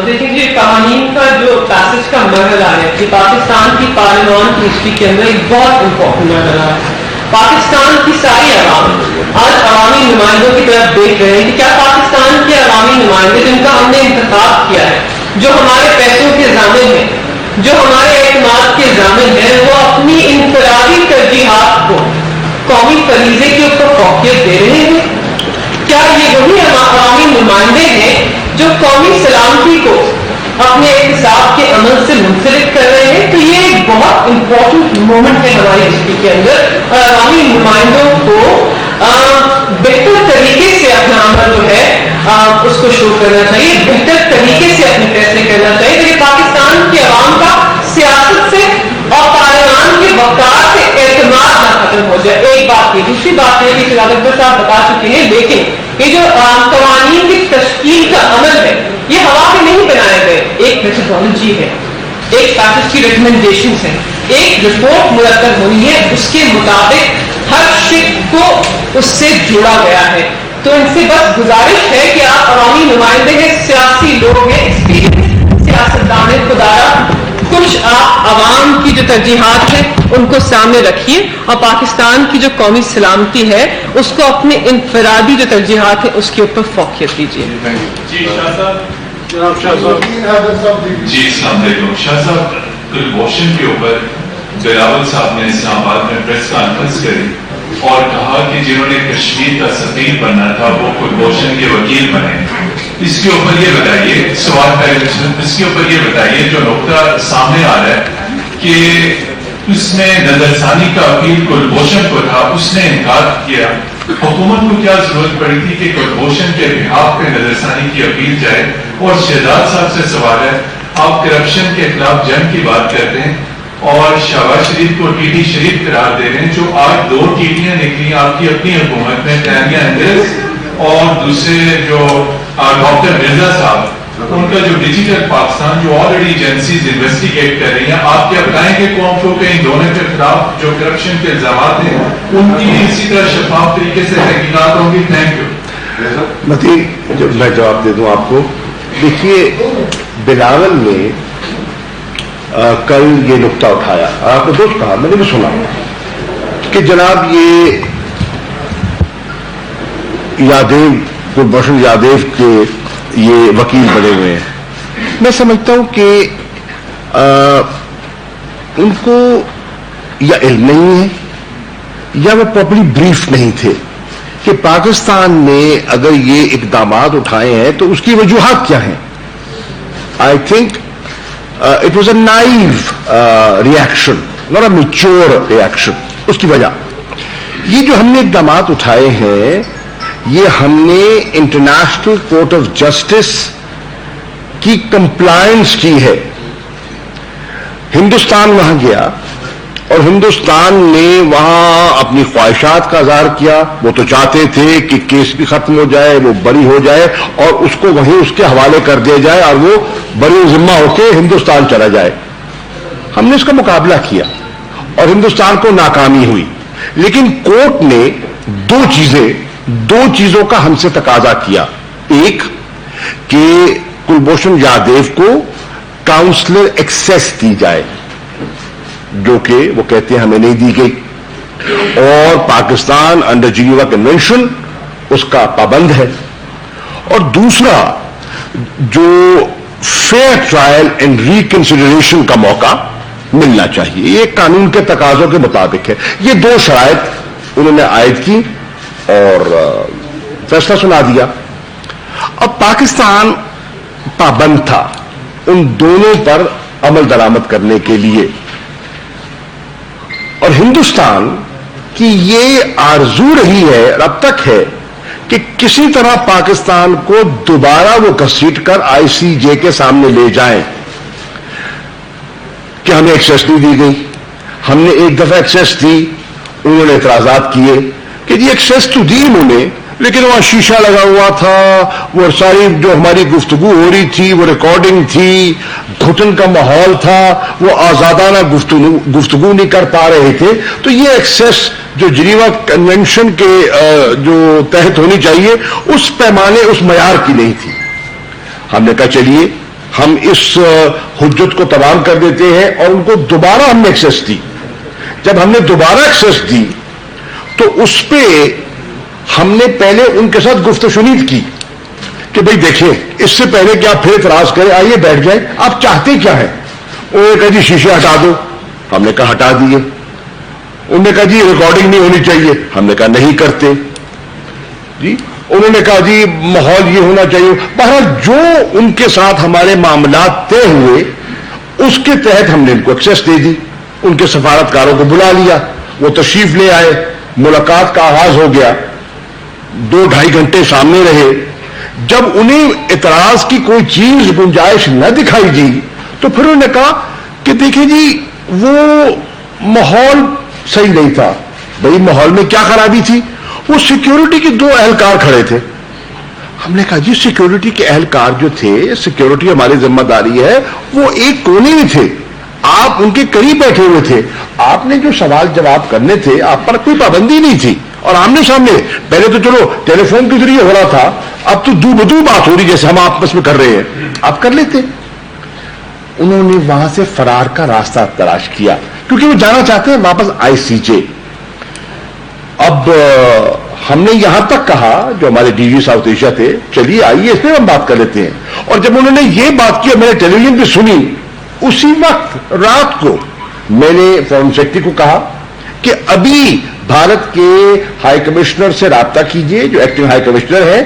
دیکھیں جی، قوانین کا جو پیسج کا مرحلہ ہے یہ پاکستان کی پارلیمان کی ہسٹری کے اندر ایک بہت امپورٹنٹ مرحلہ ہے۔ پاکستان کی ساری عوام آج عوامی نمائندوں کی طرف دیکھ رہے ہیں کہ کیا پاکستان کے عوامی نمائندے جن کا ہم نے انتخاب کیا ہے، جو ہمارے پیسوں کے ضامن ہیں، جو ہمارے اعتماد کے ضامن ہیں، وہ اپنی انفرادی ترجیحات کو قومی فریضے کے اوپر فوقیت دے رہے ہیں؟ کیا یہ وہی عوامی نمائندے ہیں جو قومی سلامتی کو اپنے احتساب کے عمل سے منسلک کر رہے ہیں؟ تو یہ ایک بہت امپورٹنٹ مومنٹ ہے ہماری ہسٹری کے اندر، اور عوامی نمائندوں کو بہتر طریقے سے اپنا عمل جو ہے اس کو شو کرنا چاہیے، بہتر طریقے سے اپنے فیصلے کرنا چاہیے تاکہ پاکستان کے عوام کا سیاست سے اور پارلیمان کے وقار سے اعتماد نہ ختم ہو جائے۔ ایک بات یہ، دوسری بات یہ کہ شہزاد اکبر صاحب بتا چکے ہیں، لیکن یہ جو قوانین کی تشکیل کا عمل ہے یہ ہوا میں نہیں بنائے گئے، ایک میتھڈالوجی ہے، ایک پیسج کی ریکمنڈیشنز ہیں، ایک رپورٹ مرتب ہونی ہے، اس کے مطابق ہر شق کو اس سے جوڑا گیا ہے۔ تو ان سے بس گزارش ہے کہ آپ عوامی نمائندے ہیں، سیاسی لوگ ہیں، ایکسپیرینس سیاستدان ہیں، خدارا کچھ آپ عوام کی جو ترجیحات ہیں ان کو سامنے رکھیے اور پاکستان کی جو قومی سلامتی ہے اس کو اپنے انفرادی جو ترجیحات ہیں اس کے اوپر فوقیت دیجیے۔ جی السلام علیکم۔ شاہ صاحب، کلبھوشن کے اوپر بلاول صاحب نے اسلام آباد میں پریس کانفرنس کری اور کہا کہ جنہوں نے کشمیر کا سفیر بننا تھا وہ کلبھوشن کے وکیل بنے۔ اس کے اوپر یہ بتائیے، سوال پہلے اس کے اوپر یہ بتائیے، جو نقطہ سامنے آ رہا ہے کہ اس نے نظرثانی کا اپیل کلبھوشن کو تھا، اس نے انکار کیا. حکومت کو کیا ضرورت پڑی تھی کہ کلبھوشن کے بحاف پہ نظرثانی کی اپیل جائے؟ اور شہزاد صاحب سے سوال ہے، آپ کرپشن کے خلاف جنگ کی بات کرتے ہیں اور شہباز شریف کو ٹی ٹی شریف قرار دے رہے ہیں، جو آج 2 ٹیٹیاں نکلی آپ کی اپنی حکومت میں، تانیہ اندرز اور دوسرے جو ڈاکٹر مرزا صاحب، ان کا جو ڈیجیٹل پاکستان جو آلریڈی ایجنسیز انویسٹیگیٹ کر رہی ہیں. آپ کیا بتائیں گے قوم کو کہ ان دونوں کے خلاف جو کرپشن کے الزامات ہیں ان کی اسی طرح شفاف طریقے سے تحقیقات ہوں گی؟ Thank you. متی، میں جواب دے دوں آپ کو. دیکھیے، بلاول نے کل یہ نقطہ اٹھایا، آپ نے دوست کہا، میں نے بھی سنا کہ جناب یہ یادیو، کلبھوشن یادیو کے یہ وکیل بنے ہوئے ہیں. میں سمجھتا ہوں کہ ان کو یا علم نہیں ہے یا وہ پراپرلی بریف نہیں تھے کہ پاکستان نے اگر یہ اقدامات اٹھائے ہیں تو اس کی وجوہات کیا ہیں. I think it was a naive reaction, not a mature reaction. اس کی وجہ یہ جو ہم نے اقدامات اٹھائے ہیں، یہ ہم نے انٹرنیشنل کورٹ آف جسٹس کی کمپلائنس کی ہے. ہندوستان وہاں گیا اور ہندوستان نے وہاں اپنی خواہشات کا اظہار کیا. وہ تو چاہتے تھے کہ کیس بھی ختم ہو جائے، وہ بری ہو جائے اور اس کو وہیں اس کے حوالے کر دیا جائے اور وہ بری ذمہ ہو کے ہندوستان چلا جائے. ہم نے اس کا مقابلہ کیا اور ہندوستان کو ناکامی ہوئی. لیکن کورٹ نے دو چیزوں کا ہم سے تقاضا کیا. ایک کہ کلبھوشن یادیو کو کاؤنسلر ایکسیس دی جائے، جو کہ وہ کہتے ہیں ہمیں نہیں دی گئی، اور پاکستان انڈر جنیوا کنونشن اس کا پابند ہے. اور دوسرا، جو فیئر ٹرائل اینڈ ریکنسیڈریشن کا موقع ملنا چاہیے. یہ قانون کے تقاضوں کے مطابق ہے. یہ 2 شرائط انہوں نے عائد کی اور فیصلہ سنا دیا. اب پاکستان پابند تھا ان دونوں پر عمل درآمد کرنے کے لیے، اور ہندوستان کی یہ آرزو رہی ہے اور اب تک ہے کہ کسی طرح پاکستان کو دوبارہ وہ گھسیٹ کر ICJ کے سامنے لے جائیں کہ ہمیں ایکسیس نہیں دی گئی. ہم نے ایک دفعہ ایکسیس دی، انہوں نے اعتراضات کیے کہ جی ایکسیس تو دی انہوں نے، لیکن وہاں شیشہ لگا ہوا تھا، وہ ساری جو ہماری گفتگو ہو رہی تھی وہ ریکارڈنگ تھی، گھٹن کا ماحول تھا، وہ آزادانہ گفتگو نہیں کر پا رہے تھے. تو یہ ایکسیس جو جنیوا کنونشن کے جو تحت ہونی چاہیے اس پیمانے، اس معیار کی نہیں تھی. ہم نے کہا چلیے ہم اس حجت کو تمام کر دیتے ہیں، اور ان کو دوبارہ ہم نے ایکسیس دی. جب ہم نے دوبارہ ایکسیس دی تو اس پہ ہم نے پہلے ان کے ساتھ گفت و شنید کی کہ بھئی دیکھیں، اس سے پہلے کہ آپ پھر اعتراض کریں، آئیے بیٹھ جائیں، آپ چاہتے کیا ہیں؟ انہوں نے کہا جی شیشے ہٹا دو. ہم نے کہا ہٹا دیے. انہوں نے کہا جی ریکارڈنگ نہیں ہونی چاہیے. ہم نے کہا نہیں کرتے جی. انہوں نے کہا جی ماحول یہ ہونا چاہیے. بہرحال جو ان کے ساتھ ہمارے معاملات طے ہوئے اس کے تحت ہم نے ان کو ایکسیس دے دی. ان کے سفارتکاروں کو بلا لیا، وہ تشریف لے آئے، ملاقات کا آغاز ہو گیا. 2-2.5 گھنٹے سامنے رہے. جب انہیں اعتراض کی کوئی چیز گنجائش نہ دکھائی دی تو پھر انہوں نے کہا کہ دیکھیں جی وہ ماحول صحیح نہیں تھا. بھئی ماحول میں کیا خرابی تھی؟ وہ سیکیورٹی کے 2 اہلکار کھڑے تھے. ہم نے کہا جی سیکیورٹی کے اہلکار جو تھے، سیکیورٹی ہماری ذمہ داری ہے، وہ ایک کونے میں تھے، آپ ان کے قریب بیٹھے ہوئے تھے. آپ نے جو سوال جواب کرنے تھے آپ پر کوئی پابندی نہیں تھی، اور آمنے سامنے پہلے تو چلو ٹیلی فون کے ذریعے ہو رہا تھا، اب تو دو بدو بات ہو رہی جیسے ہم آپس میں کر رہے ہیں، آپ کر لیتے. انہوں نے وہاں سے فرار کا راستہ تلاش کیا کیونکہ وہ جانا چاہتے ہیں واپس ICJ. اب ہم نے یہاں تک کہا، جو ہمارے DG ساؤتھ ایشیا تھے، چلیے آئیے اس پہ ہم بات کر لیتے ہیں. اور جب انہوں نے یہ بات کی اور میں نے ٹیلی ویژن پہ سنی، اسی وقت رات کو میں نے فارن سیکرٹری کو کہا کہ ابھی بھارت کے ہائی کمشنر سے رابطہ کیجئے، جو ایکٹنگ ہائی کمشنر ہے،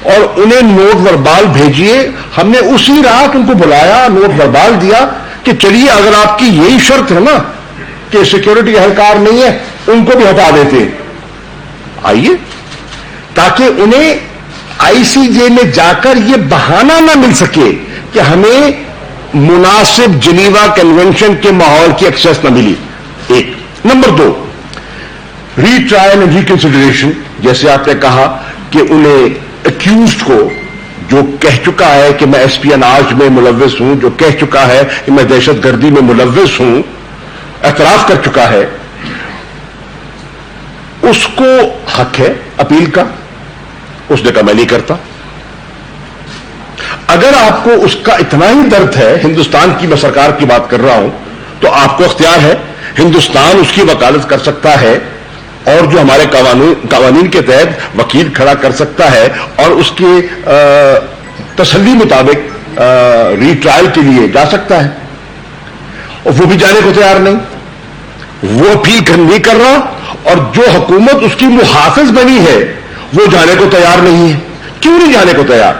اور انہیں نوٹ وربال بھیجیے. ہم نے اسی رات ان کو بلایا، نوٹ وربال دیا کہ چلیے اگر آپ کی یہی شرط ہے نا کہ سیکورٹی اہلکار نہیں ہے ان کو بھی ہٹا دیتے ہیں، آئیے، تاکہ انہیں آئی سی جے میں جا کر یہ بہانہ نہ مل سکے کہ ہمیں مناسب جنیوا کنونشن کے ماحول کی ایکسیس نہ ملی. ایک نمبر 2، ری ٹرائل اینڈ ریکنسیڈریشن. جیسے آپ نے کہا کہ انہیں ایکیوزڈ کو جو کہہ چکا ہے کہ میں اسپیاناج میں ملوث ہوں، جو کہہ چکا ہے کہ میں دہشت گردی میں ملوث ہوں، اعتراف کر چکا ہے، اس کو حق ہے اپیل کا. اس نے کہا میں نہیں کرتا. اگر آپ کو اس کا اتنا ہی درد ہے، ہندوستان کی میں سرکار کی بات کر رہا ہوں، تو آپ کو اختیار ہے، ہندوستان اس کی وکالت کر سکتا ہے اور جو ہمارے قوانین کے تحت وکیل کھڑا کر سکتا ہے اور اس کے تسلی مطابق ری ٹرائل کے لیے جا سکتا ہے. اور وہ بھی جانے کو تیار نہیں، وہ اپیل نہیں کر رہا، اور جو حکومت اس کی محافظ بنی ہے وہ جانے کو تیار نہیں ہے. کیوں نہیں جانے کو تیار؟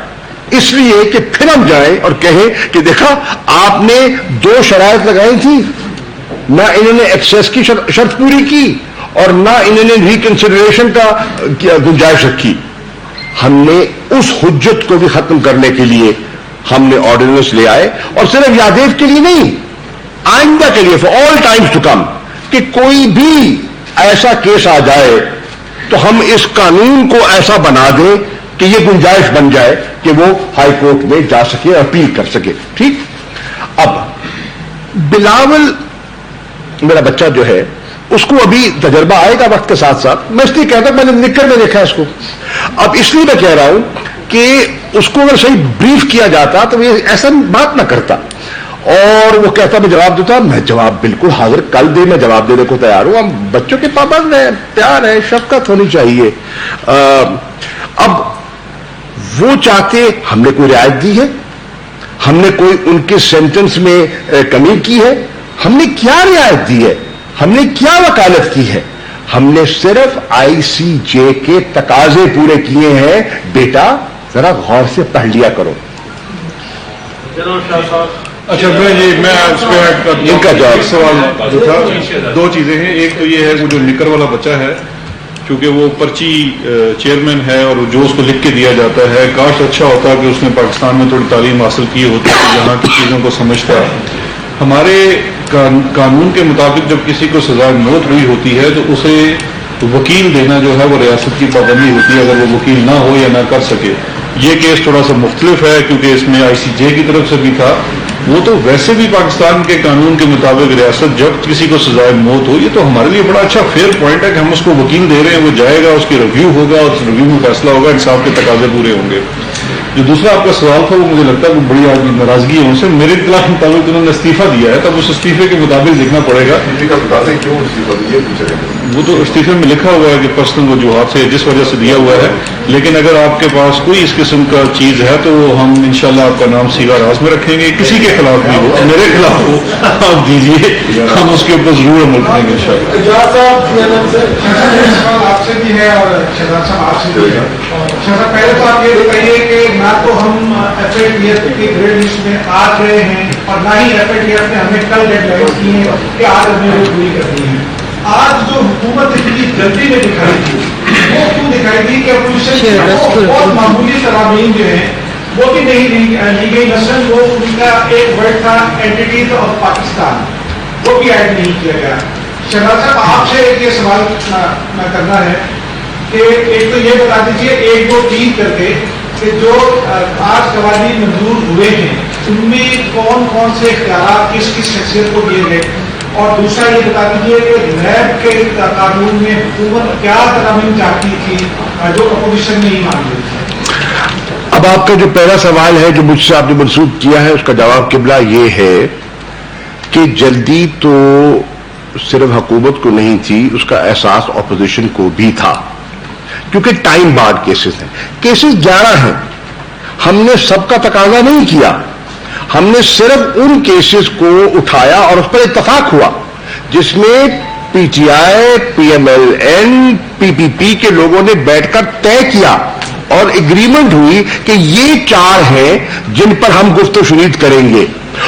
اس لیے کہ پھر ہم جائیں اور کہیں کہ دیکھا آپ نے 2 شرائط لگائی تھی، نہ انہوں نے ایکسیس کی شرط پوری کی اور نہ انہوں نے ریکنسیڈریشن کا گنجائش رکھی. ہم نے اس حجت کو بھی ختم کرنے کے لیے ہم نے آرڈیننس لے آئے، اور صرف یادیف کے لیے نہیں، آئندہ کے لیے، for all times to come, کہ کوئی بھی ایسا کیس آ جائے تو ہم اس قانون کو ایسا بنا دیں کہ یہ گنجائش بن جائے کہ وہ ہائی کورٹ میں جا سکے، اپیل کر سکے. ٹھیک. اب بلاول میرا بچہ جو ہے اس کو ابھی تجربہ آئے گا وقت کے ساتھ ساتھ. میں اس لیے کہتا ہوں، میں نے نکر میں دیکھا اس کو. اب اس لیے میں کہہ رہا ہوں کہ اس کو اگر صحیح بریف کیا جاتا تو یہ ایسا بات نہ کرتا، اور وہ کہتا میں جواب دیتا. میں جواب بالکل حاضر، کل دے میں جواب دینے کو تیار ہوں. ہم بچوں کے پابند ہیں، پیار ہے، شفقت ہونی چاہیے. اب وہ چاہتے، ہم نے کوئی رعایت دی ہے؟ ہم نے کوئی ان کے سینٹنس میں کمی کی ہے؟ ہم نے کیا رعایت دی ہے؟ ہم نے کیا وکالت کی ہے؟ ہم نے صرف آئی سی جے کے تقاضے پورے کیے ہیں. بیٹا ذرا غور سے پڑھ لیا کرو. اچھا میں اس پہ ان کا جواب سوال جو تھا، 2 چیزیں ہیں. ایک تو یہ ہے وہ جو نکر والا بچہ ہے، کیونکہ وہ پرچی چیئرمین ہے اور جو اس کو لکھ کے دیا جاتا ہے، کاش اچھا ہوتا کہ اس نے پاکستان میں تھوڑی تعلیم حاصل کی ہوتی، یہاں کی چیزوں کو سمجھتا. ہمارے قانون کے مطابق جب کسی کو سزائے موت ہوئی ہوتی ہے تو اسے وکیل دینا جو ہے وہ ریاست کی پابندی ہوتی ہے، اگر وہ وکیل نہ ہو یا نہ کر سکے. یہ کیس تھوڑا سا مختلف ہے کیونکہ اس میں آئی سی جے کی طرف سے بھی تھا. وہ تو ویسے بھی پاکستان کے قانون کے مطابق ریاست جب کسی کو سزائے موت ہو، یہ تو ہمارے لیے بڑا اچھا فیئر پوائنٹ ہے کہ ہم اس کو وکیل دے رہے ہیں، وہ جائے گا، اس کی ریویو ہوگا اور اس ریویو میں فیصلہ ہوگا، انصاف کے تقاضے پورے ہوں گے. جو دوسرا آپ کا سوال تھا وہ مجھے لگتا ہے وہ بڑی آج ناراضگی ہے ان سے. میرے اطلاع کے مطابق انہوں نے استعفیٰ دیا ہے، تب اس استعفے کے مطابق لکھنا پڑے گا. وہ تو استعفے میں لکھا ہوا ہے کہ پرسنل وجوہات سے جس وجہ سے دیا ہوا ہے، لیکن اگر آپ کے پاس کوئی اس قسم کا چیز ہے تو ہم انشاءاللہ آپ کا نام سیگا راز میں رکھیں گے. کسی کے خلاف بھی ہو، میرے خلاف ہو، آپ دیجیے، ہم اس کے اوپر ضرور عمل کریں گے انشاءاللہ. آپ سے بھی ہے اور شہزاد صاحب آپ سے بھی ہے. شہزاد پہلے تو آپ یہ بتائیے کہ نہ تو ہم ایف اے ٹی ایف کی گریڈ لسٹ میں آ رہے ہیں اور نہ ہی ایف اے ٹی ایف نے ہمیں کل ڈیڈ لائن کی ہے کہ آج ہمیں وہ پوری کرنی ہے. آج جو حکومت اتنی جلدی میں دکھائی تھی وہ کیوں دکھائی تھی کہ اپوزیشن بہت معمولی ترامین جو ہیں وہ بھی نہیں لی گئی. مثلاً وہ ان کا ایک ورڈ تھا اینٹیٹیز آف پاکستان، وہ بھی ایڈ نہیں کیا گیا. شہزاد صاحب آپ سے ایک یہ سوال میں کرنا ہے کہ ایک تو یہ بتا دیجیے 1-2-3 کر کے کہ جو آج قوانین منظور ہوئے ہیں ان میں کون کون سے اختیارات کس کس شخصیت کو دیے گئے، اور دوسرا یہ بتا دیجیے کہ نیب کے قانون میں حکومت کیا ترامیم چاہتی تھی جو اپوزیشن نہیں مان رہی تھی. اب آپ کا جو پہلا سوال ہے جو مجھ سے آپ نے منسوخ کیا ہے، اس کا جواب قبلہ یہ ہے کہ جلدی تو صرف حکومت کو نہیں تھی، اس کا احساس اپوزیشن کو بھی تھا، کیونکہ ٹائم بارڈ کیسز ہیں. کیسز 11 ہیں. ہم نے سب کا تقاضا نہیں کیا، ہم نے صرف ان کیسز کو اٹھایا اور اس پر اتفاق ہوا جس میں P T I, P M L N, P P P کے لوگوں نے بیٹھ کر طے کیا اور ایگریمنٹ ہوئی کہ یہ 4 ہیں جن پر ہم گفت و شنید کریں گے.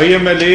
IMLA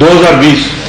2020।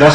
10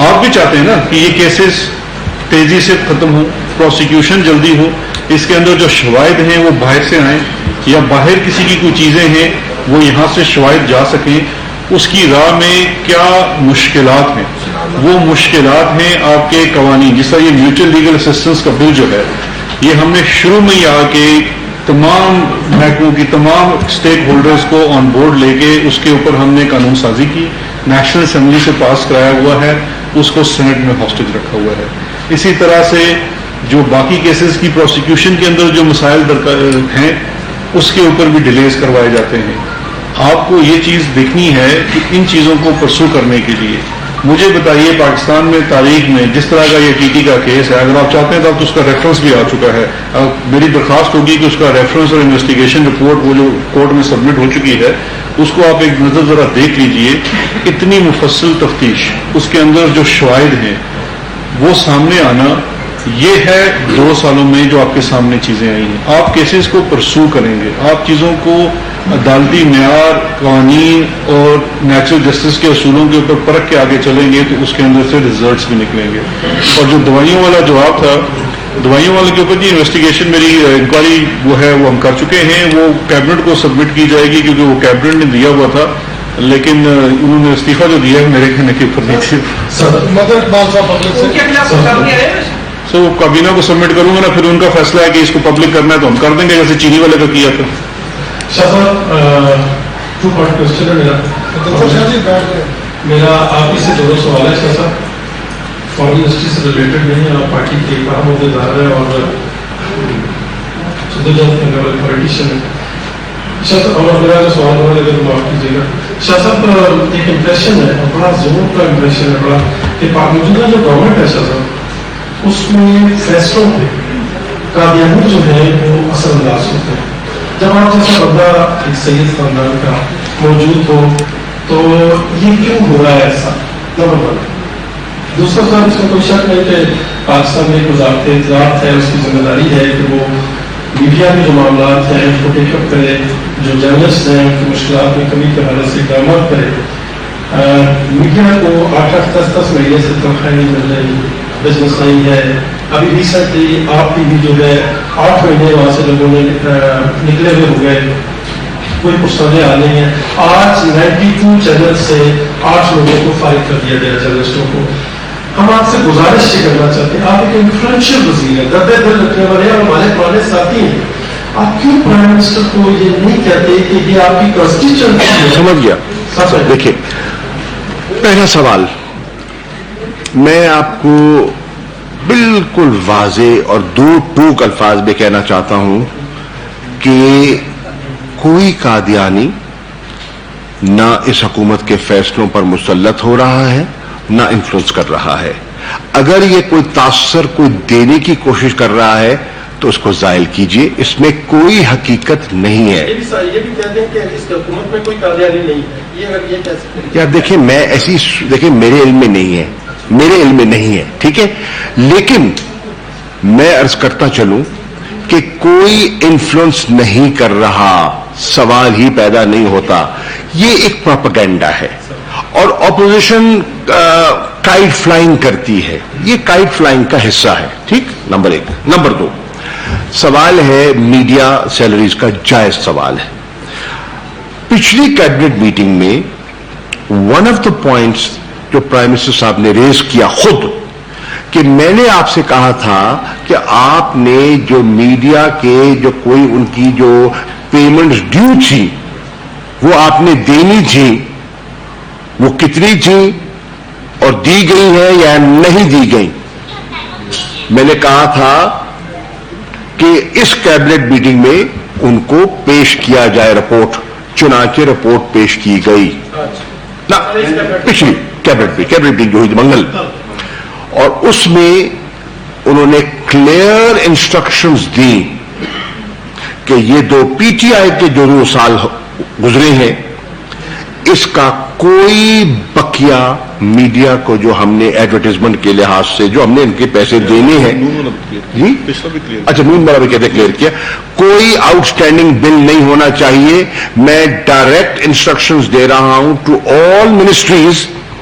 آپ بھی چاہتے ہیں نا کہ یہ کیسز تیزی سے ختم ہو, پروسیکیوشن جلدی ہو, اس کے اندر جو شواہد ہیں وہ باہر سے آئیں, یا باہر کسی کی کوئی چیزیں ہیں وہ یہاں سے شواہد جا سکیں. اس کی راہ میں کیا مشکلات ہیں؟ وہ مشکلات ہیں آپ کے قوانین, جس طرح یہ میوچل لیگل اسسٹنس کا بل جو ہے, یہ ہم نے شروع میں ہی آ کے تمام محکموں کی تمام اسٹیک ہولڈرز کو آن بورڈ لے کے اس کے اوپر ہم نے قانون سازی کی, نیشنل اسمبلی سے پاس کرایا ہوا ہے, اس کو سینٹ میں ہاسٹیج رکھا ہوا ہے. اسی طرح سے جو باقی کیسز کی پروسیکیوشن کے اندر جو مسائل ہیں اس کے اوپر بھی ڈیلیز کروائے جاتے ہیں. آپ کو یہ چیز دیکھنی ہے کہ ان چیزوں کو پرسو کرنے کے لیے مجھے بتائیے پاکستان میں تاریخ میں جس طرح کا یہ ٹی ٹی کا کیس ہے, اگر آپ چاہتے ہیں تو اب تو اس کا ریفرنس بھی آ چکا ہے. میری درخواست ہوگی کہ اس کا ریفرنس اور انویسٹیگیشن رپورٹ وہ جو کورٹ میں سبمٹ ہو چکی ہے اس کو آپ ایک نظر ذرا دیکھ لیجئے. اتنی مفصل تفتیش, اس کے اندر جو شواہد ہیں وہ سامنے آنا, یہ ہے 2 سالوں میں جو آپ کے سامنے چیزیں آئی ہیں. آپ کیسز کو پرسو کریں گے, آپ چیزوں کو عدالتی معیار, قوانین اور نیچرل جسٹس کے اصولوں کے اوپر پرکھ کے آگے چلیں گے تو اس کے اندر سے ریزلٹس بھی نکلیں گے. اور جو دوائیوں والا جواب تھا, دوائیوں والے کے اوپر جی انویسٹیگیشن میری انکوائری وہ ہے وہ ہم کر چکے ہیں, وہ کیبنٹ کو سبمٹ کی جائے گی کیونکہ وہ کیبنٹ نے دیا ہوا تھا, لیکن انہوں نے استعفیٰ جو دیا ہے میرے کہنے کے اوپر نہیں تھی. سو کابینہ کو سبمٹ کروں گا نا, پھر ان کا فیصلہ ہے کہ اس کو پبلک کرنا ہے تو ہم کر دیں گے, جیسے چینی والے کا کیا تھا. شاہ صاحب 2 پوائنٹ کوشچن ہے میرا آپ ہی سے 2 سوال ہے. شاہ صاحب فارن انڈسٹری سے ریلیٹڈ نہیں ہے, آپ پارٹی کے ایک اہم عہدیدار ہے اور پولیٹیشین ہے. شاہ صاحب اور میرا جو سوال ہونا ہے معاف کیجیے گا. شاہ صاحب ایک امپریشن ہے, بڑا زور کا امپریشن ہے بڑا, کہ موجودہ جو گورنمنٹ ہے شاہ صاحب اس میں فیصلوں پہ قادیانی جو ہے وہ اثر انداز ہوتے ہیں. جب آپ جیسا بندہ ایک سید خاندان کا موجود ہو تو یہ کیوں ہو رہا ہے ایسا؟ نمبر 1. دوسرا سوال, اس میں کوئی شک نہیں کہ پاکستان میں کوئی ذات ہے, اس کی ذمہ داری ہے کہ وہ میڈیا کے جو معاملات ہیں اس کو ٹیک اپ کرے, جو جرنلسٹ ہیں ان کی مشکلات میں کمی کے حوالے سے اقدامات کرے. میڈیا کو 8-10 مہینے سے تنخواہیں نہیں مل رہی, بزنس نہیں ہے. ابھی ریسنٹلی آپ کی بھی جو ہے 8 مہینے وہاں سے لوگوں نے نکلے ہوئے ہو گئے, کوئی پرسنل حال نہیں ہے. آج 92 چینل سے 8 لوگوں کو فارغ کر دیا گیا, جرنلسٹوں کو. ہم آپ سے گزارش یہ کرنا چاہتے ہیں, آپ ایک انفلوئنشل وزیر ہیں, درد دل رکھنے والے اور ہمارے پرانے ساتھی ہیں, آپ کیوں پرائم منسٹر کو یہ نہیں کہتے کہ یہ آپ کی کانسٹیچوئنسی ہے؟ سمجھ گیا. دیکھیے پہلا سوال, میں آپ کو بالکل واضح اور 2 ٹوک الفاظ میں کہنا چاہتا ہوں کہ کوئی قادیانی نہ اس حکومت کے فیصلوں پر مسلط ہو رہا ہے نہ انفلوئنس کر رہا ہے. اگر یہ کوئی تاثر کوئی دینے کی کوشش کر رہا ہے تو اس کو زائل کیجئے, اس میں کوئی حقیقت نہیں ہے. یہ بھی کہتے ہیں کہ اس حکومت میں کوئی قادیانی نہیں ہے, یہ کیسے؟ یار دیکھیں, میں ایسی دیکھیں میرے علم میں نہیں ہے, میرے علم میں نہیں ہے, ٹھیک ہے, لیکن میں عرض کرتا چلوں کہ کوئی انفلوئنس نہیں کر رہا, سوال ہی پیدا نہیں ہوتا. یہ ایک پروپیگنڈا ہے اور اپوزیشن کائٹ فلائنگ کرتی ہے, یہ کائٹ فلائنگ کا حصہ ہے. ٹھیک, نمبر 1. نمبر 2, سوال ہے میڈیا سیلریز کا, جائز سوال ہے. پچھلی کیبنٹ میٹنگ میں ون آف دا پوائنٹس جو پرائم منسٹر صاحب نے ریز کیا خود, کہ میں نے آپ سے کہا تھا کہ آپ نے جو میڈیا کے جو کوئی ان کی جو پیمنٹس ڈیو تھی وہ آپ نے دینی تھی, وہ کتنی تھی اور دی گئی ہے یا نہیں دی گئی. میں نے کہا تھا کہ اس کیبنٹ میٹنگ میں ان کو پیش کیا جائے رپورٹ, چنانچہ رپورٹ پیش کی گئی. پچھلی کیبنٹ میٹنگ جو ہوئی منگل, اور اس میں انہوں نے کلیئر انسٹرکشنز دی کہ یہ 2 پی ٹی آئی کے جو 2 سال گزرے ہیں اس کا کوئی بقیہ میڈیا کو جو ہم نے ایڈورٹائزمنٹ کے لحاظ سے جو ہم نے ان کے پیسے دینے ہیں, جی اچھا نون والا بھی کہتے کلیئر کیا, کوئی آؤٹ اسٹینڈنگ بل نہیں ہونا چاہیے. میں ڈائریکٹ انسٹرکشنز دے رہا ہوں to all ministries,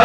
I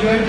JNT